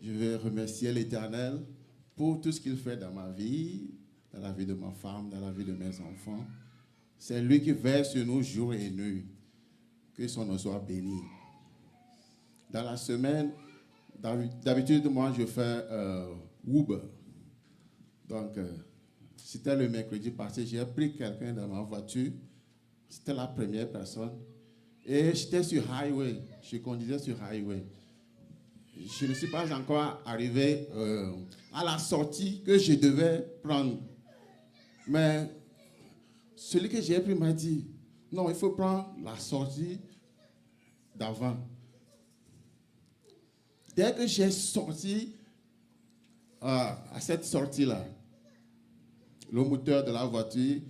S4: Je veux remercier l'Éternel pour tout ce qu'il fait dans ma vie, dans la vie de ma femme, dans la vie de mes enfants. C'est lui qui veille sur nous jour et nuit. Que son nom soit béni. Dans la semaine, d'habitude, moi, je fais Uber. Donc, c'était le mercredi passé, j'ai pris quelqu'un dans ma voiture. C'était la première personne. Et j'étais sur highway. Je conduisais sur highway. Je ne suis pas encore arrivé à la sortie que je devais prendre. Mais celui que j'ai pris m'a dit, non, il faut prendre la sortie d'avant. Dès que j'ai sorti à cette sortie-là, le moteur de la voiture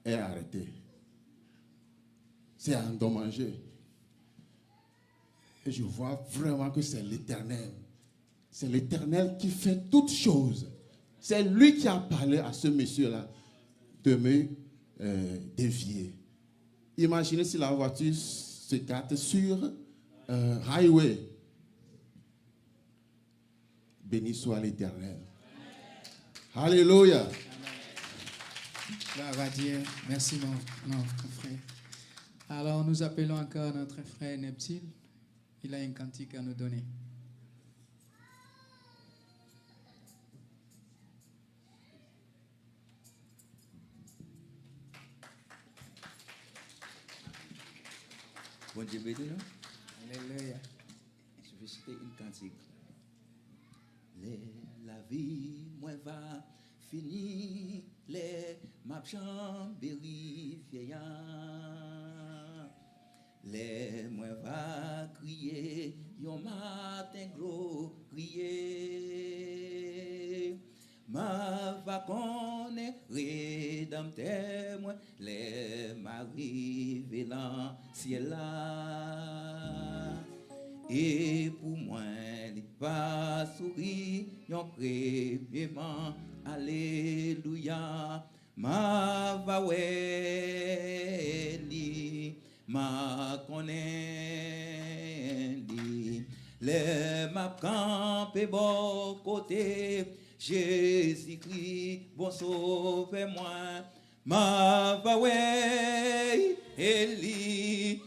S4: est arrêté. C'est endommagé. Et je vois vraiment que c'est l'Éternel. C'est l'Éternel qui fait toutes choses. C'est lui qui a parlé à ce monsieur-là de me dévier. Imaginez si la voiture se gâte sur highway. Béni soit l'Éternel. Alléluia.
S1: Gloire à Dieu. Merci mon frère. Alors nous appelons encore notre frère Neptile. Il a un cantique à nous donner.
S2: Bon Dieu, béni nous.
S1: Alléluia.
S2: Je vais citer une cantique. La vie, moi, va finir. Les mapchambes vieillards. Les moi va crier, yon matin gros crier. Ma va connaître rédempteur moi, les m'arriver dans ciel là. Et pour moi, il va sourire, yon premièrement, alléluia. Ma va weli, ma connaît li. Les ma campé bon côté, Jésus-Christ, bon sauvez-moi. Ma va weli,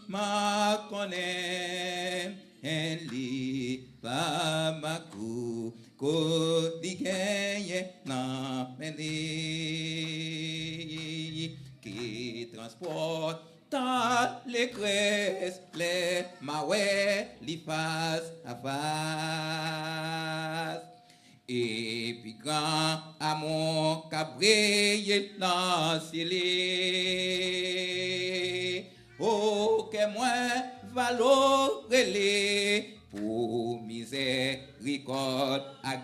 S2: ma connaît li. Pa ma kou, ko di gagne na meni qui transporte ta les graisses, les maouais, les face à face. Et puis quand à mon cabrier dans ciel, oh que moi valorer
S6: pour miséricorde à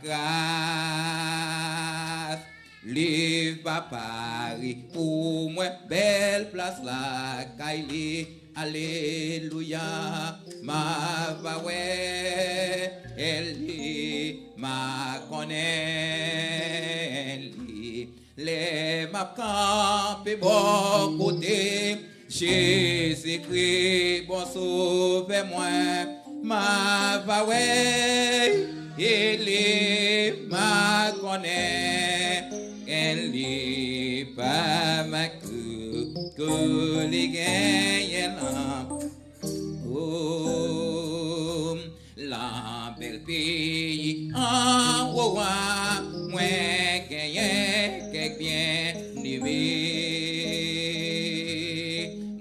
S6: grâce. Livre à Paris pour moi, belle place la Kaili. Alléluia, ma vawe, elle ma connaît, les ma campé bon côté, Jésus-Christ, bon sauve-moi, ma vawe, elle ma connaît, elle pas ma que les gagnent oh, la belle pays en roi, moi gagne quelque bien aimé,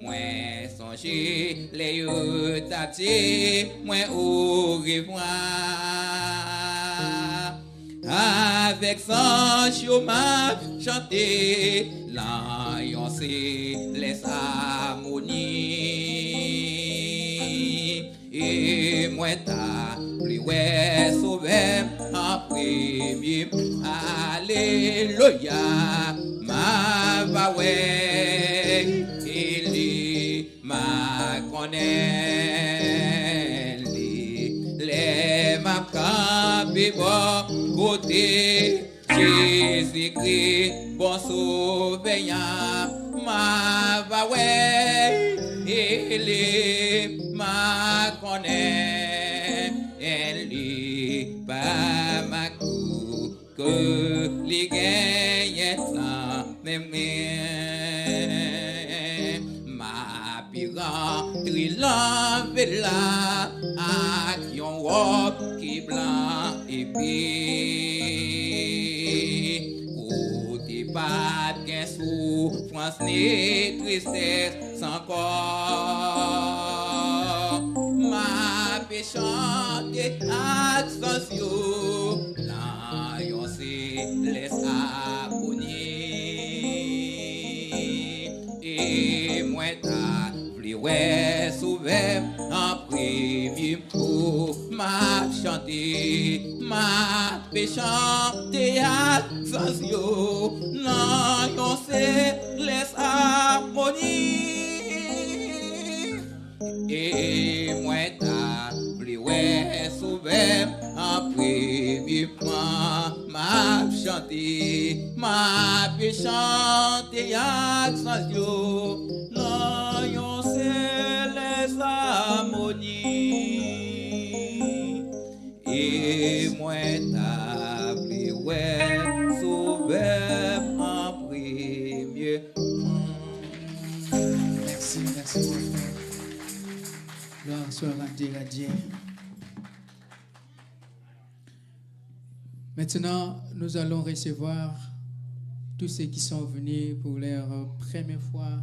S6: moi songer les yeux tâtés, moi au revoir. Avec son chemin chanter, l'ayant c'est les harmonies. Et moi t'as plus ouais sauvé en premier. Alléluia, ma va ouais, il ma connaît, les ma campé bon côté. Jésus-Christ, bon sauveur, ma va ouais, il ma connaît, elle pas ma cou, que les gagne ça, même ma pirate, trilant là, à qui on robe qui blanc et puis. Pas de souffrance ni tristesse sans corps. Ma péchante accession, l'ayon c'est les abonnés. Et moi t'as voulu ouais sauver en premier pour ma chanter, ma péchante accession. Non, c'est les harmonies. Et moi, t'as voulu sauver en premier ma chanter, ma péchante accession. Non, c'est les harmonies. Et moi, t'as voulu sauver.
S1: Merci, merci mon frère. Gloire soit rendue à Dieu. Maintenant, nous allons recevoir tous ceux qui sont venus pour leur première fois.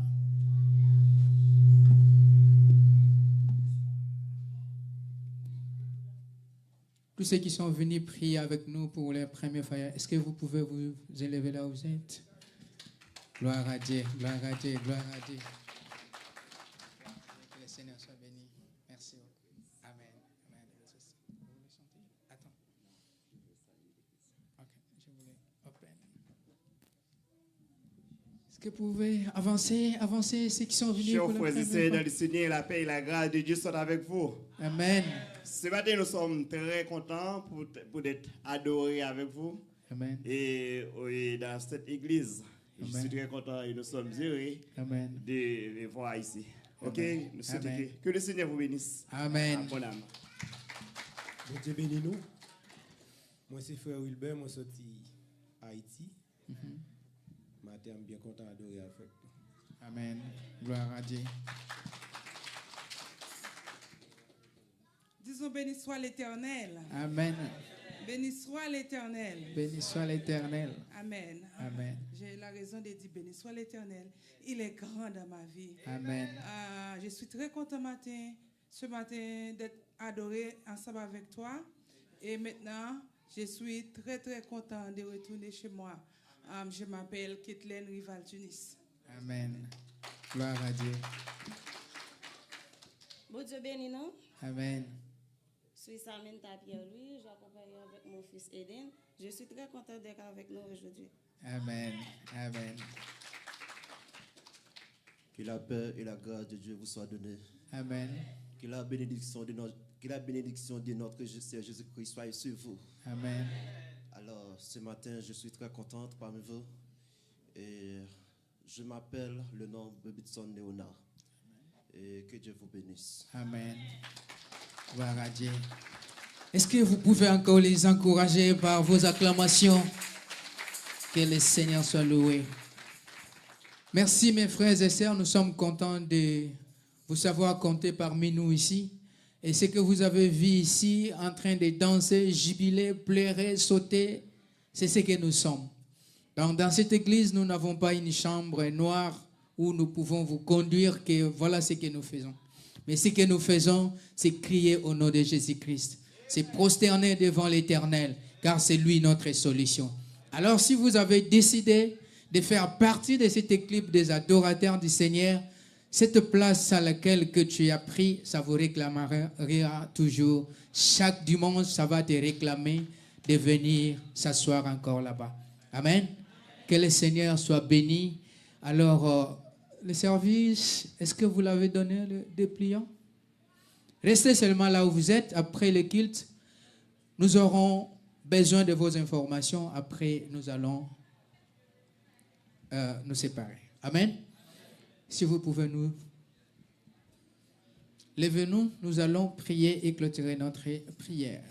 S1: Tous ceux qui sont venus prier avec nous pour leur première fois. Est-ce que vous pouvez vous élever là où vous êtes? Gloire à Dieu, gloire à Dieu, gloire à Dieu. Que le Seigneur soit béni. Merci beaucoup. Amen. Amen. Vous voulez chanter? Attends. Ok, je voulais open. Est-ce que vous pouvez avancer ceux qui sont venus
S7: Chers
S1: pour la
S7: frères et
S1: première
S7: sœurs,
S1: fois?
S7: dans le Seigneur, la paix et la grâce de Dieu sont avec vous.
S1: Amen.
S7: Ce matin, nous sommes très contents pour être adorés avec vous.
S1: Amen.
S7: Et dans cette église,
S1: Amen.
S7: je suis très content et nous sommes heureux
S1: Amen.
S7: de vous voir ici. Ok?
S1: Amen.
S7: Nous souhaitons
S1: Amen.
S7: que le Seigneur vous bénisse.
S1: Amen.
S7: Bonne âme.
S8: Bon Dieu bénis nous. Moi c'est frère Wilbert, moi sorti Haïti. Matin, je suis bien content d'adorer avec vous.
S1: Amen. Gloire à Dieu.
S9: Disons béni soit l'Éternel.
S1: Amen.
S9: Béni soit l'Éternel.
S1: Béni soit l'Éternel.
S9: Amen.
S1: Amen.
S9: J'ai la raison de dire béni soit l'Éternel. Il est grand dans ma vie.
S1: Amen.
S9: Je suis très content ce matin d'être adoré ensemble avec toi. Et maintenant, je suis très très content de retourner chez moi. Je m'appelle Kathleen Rival Tunis.
S1: Amen. Gloire à Dieu.
S10: Bon Dieu béni nous.
S1: Amen.
S10: suis Samantha Pierre-Louis, j'accompagne avec mon fils Eden. Je suis très contente d'être avec nous aujourd'hui.
S1: Amen. Amen.
S8: Que la paix et la grâce de Dieu vous soient données.
S1: Amen.
S8: Que la bénédiction de notre Seigneur Jésus-Christ soit sur vous.
S1: Amen.
S8: Alors, ce matin, je suis très contente parmi vous. Et je m'appelle le nom Bobitson Léonard. Et que Dieu vous bénisse.
S1: Amen. Gloire à Dieu. Est-ce que vous pouvez encore les encourager par vos acclamations? Que le Seigneur soit loué. Merci mes frères et sœurs, nous sommes contents de vous savoir compter parmi nous ici. Et ce que vous avez vu ici, en train de danser, jubiler, pleurer, sauter, c'est ce que nous sommes. Donc dans cette église, nous n'avons pas une chambre noire où nous pouvons vous conduire, que voilà ce que nous faisons. Mais ce que nous faisons, c'est crier au nom de Jésus-Christ. C'est prosterner devant l'Éternel, car c'est lui notre solution. Alors si vous avez décidé de faire partie de cette équipe des adorateurs du Seigneur, cette place à laquelle que tu as pris, ça vous réclamera toujours. Chaque dimanche, ça va te réclamer de venir s'asseoir encore là-bas. Amen. Que le Seigneur soit béni. Alors, le service, est-ce que vous l'avez donné, le dépliant? Restez seulement là où vous êtes. Après le culte, nous aurons besoin de vos informations. Après, nous allons nous séparer. Amen. Si vous pouvez nous... Levez-nous, nous allons prier et clôturer notre prière.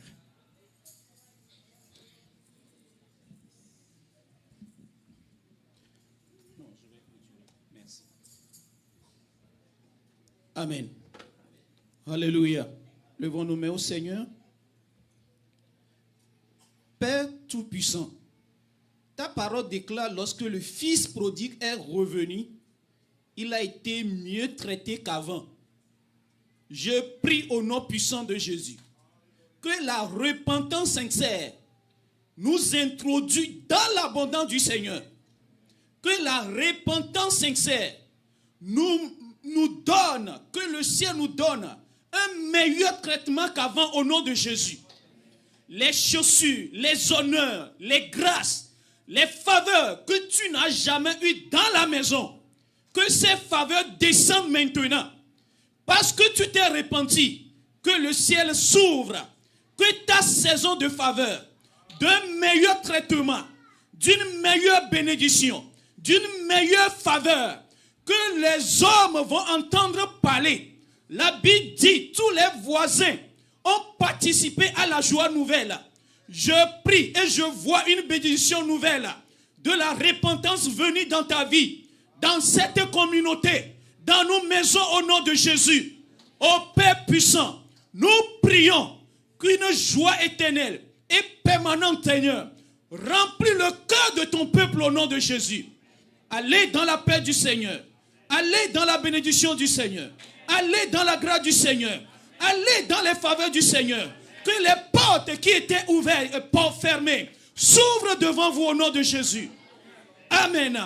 S11: Amen. Alléluia. Levons nos mains au Seigneur. Père Tout-Puissant, ta parole déclare lorsque le Fils prodigue est revenu, il a été mieux traité qu'avant. Je prie au nom puissant de Jésus que la repentance sincère nous introduit dans l'abondance du Seigneur. Que la repentance sincère nous donne, que le ciel nous donne un meilleur traitement qu'avant au nom de Jésus. Les chaussures, les honneurs, les grâces, les faveurs que tu n'as jamais eues dans la maison, que ces faveurs descendent maintenant. Parce que tu t'es repenti, que le ciel s'ouvre, que ta saison de faveur, d'un meilleur traitement, d'une meilleure bénédiction, d'une meilleure faveur, que les hommes vont entendre parler. La Bible dit, tous les voisins ont participé à la joie nouvelle. Je prie et je vois une bénédiction nouvelle de la repentance venue dans ta vie, dans cette communauté, dans nos maisons au nom de Jésus. Ô Père puissant, nous prions qu'une joie éternelle et permanente, Seigneur, remplit le cœur de ton peuple au nom de Jésus. Allez dans la paix du Seigneur. Allez dans la bénédiction du Seigneur. Allez dans la grâce du Seigneur. Allez dans les faveurs du Seigneur. Que les portes qui étaient ouvertes et portes fermées s'ouvrent devant vous au nom de Jésus. Amen.